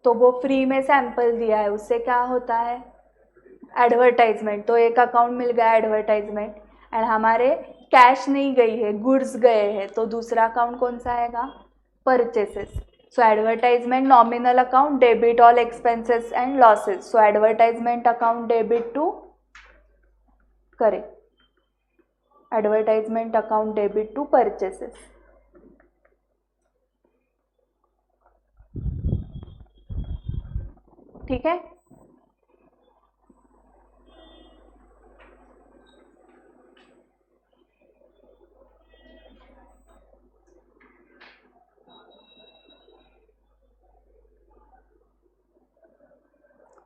तो वो फ्री में सैंपल दिया है, उससे क्या होता है? एडवर्टाइजमेंट। तो एक अकाउंट मिल गया एडवर्टाइजमेंट, एंड हमारे कैश नहीं गई है, गुड्स गए हैं, तो दूसरा अकाउंट कौन सा आएगा? Purchases. So advertisement nominal account debit all expenses and losses, so advertisement account debit to, correct, advertisement account debit to purchases. ठीक है,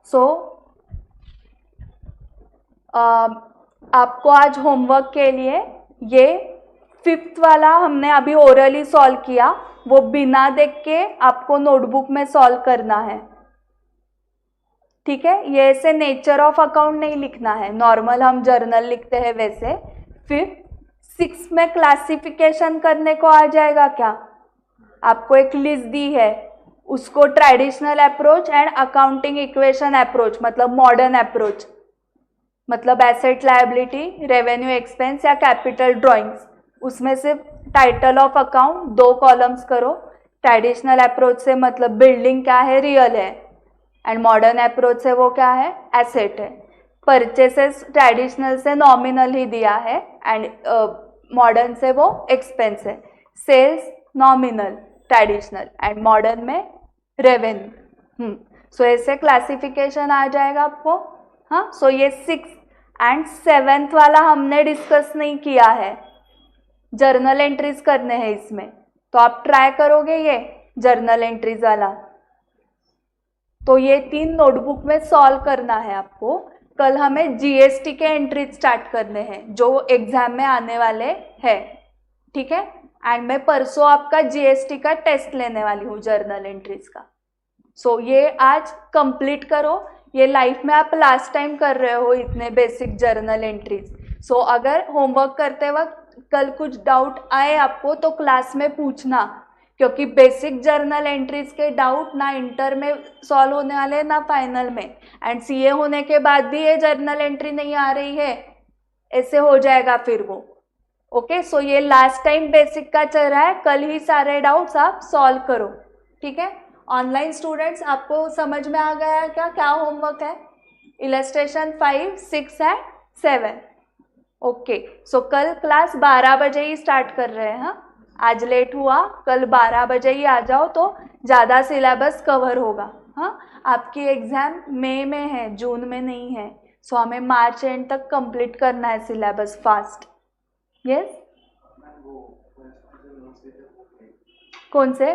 सो आपको आज होमवर्क के लिए ये 5th वाला हमने अभी ओरली सॉल्व किया, वो बिना देख के आपको नोटबुक में सॉल्व करना है। ठीक है, ये ऐसे नेचर ऑफ अकाउंट नहीं लिखना है, नॉर्मल हम जर्नल लिखते हैं वैसे। फिर 6 में क्लासिफिकेशन करने को आ जाएगा क्या? आपको एक लिस्ट दी है, उसको traditional approach and accounting equation approach, मतलब मॉडर्न अप्रोच, मतलब एसेट लायबिलिटी, रेवेन्यू एक्सपेंस या कैपिटल ड्राइंग्स, उसमें से टाइटल ऑफ अकाउंट 2 कॉलम्स करो। ट्रेडिशनल अप्रोच से मतलब बिल्डिंग क्या है? रियल है, एंड मॉडर्न अप्रोच से वो क्या है? एसेट है। परचेसेस ट्रेडिशनल से नॉमिनल ही दिया है, एंड मॉडर्न से वो एक्सपेंस है। Sales nominal traditional, and modern में रेवेन्यू। सो ऐसे क्लासिफिकेशन आ जाएगा आपको। हाँ, सो ये 6 एंड 7th वाला हमने डिस्कस नहीं किया है, जर्नल एंट्रीज करने हैं इसमें, तो आप ट्राई करोगे ये जर्नल एंट्रीज वाला? तो ये 3 नोटबुक में सॉल्व करना है आपको। कल हमें जीएसटी के एंट्रीज स्टार्ट करने हैं जो एग्जाम में आने वाले हैं। ठीक है, एंड मैं परसों आपका जीएसटी का टेस्ट लेने वाली हूँ जर्नल एंट्रीज का। सो ये आज कंप्लीट करो, ये लाइफ में आप लास्ट टाइम कर रहे हो इतने बेसिक जर्नल एंट्रीज। सो अगर होमवर्क करते वक्त कल कुछ डाउट आए आपको तो क्लास में पूछना, क्योंकि बेसिक जर्नल एंट्रीज के डाउट ना इंटर में सॉल्व होने वाले ना फाइनल में, एंड सीए होने के बाद भी ये जर्नल एंट्री नहीं आ रही है, ऐसे हो जाएगा फिर वो। ओके, सो ये लास्ट टाइम बेसिक का चल रहा है, कल ही सारे डाउट्स आप सॉल्व करो। ठीक है, ऑनलाइन स्टूडेंट्स आपको समझ में आ गया क्या क्या होमवर्क है? Illustration 5, 6 and 7। ओके, सो कल क्लास 12 बजे ही स्टार्ट कर रहे हैं। हाँ, आज लेट हुआ, कल 12 बजे ही आ जाओ तो ज़्यादा सिलेबस कवर होगा। हाँ, आपकी एग्जाम मई में है, जून में नहीं है, सो हमें मार्च एंड तक कंप्लीट करना है सिलेबस फास्ट। यस, कौन से?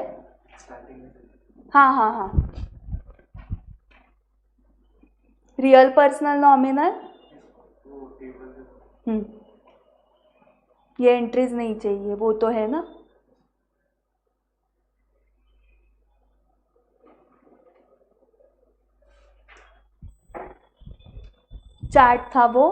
हाँ हाँ हाँ, रियल पर्सनल नॉमिनल, ये एंट्रीज नहीं चाहिए, वो तो है ना। चार्ट था वो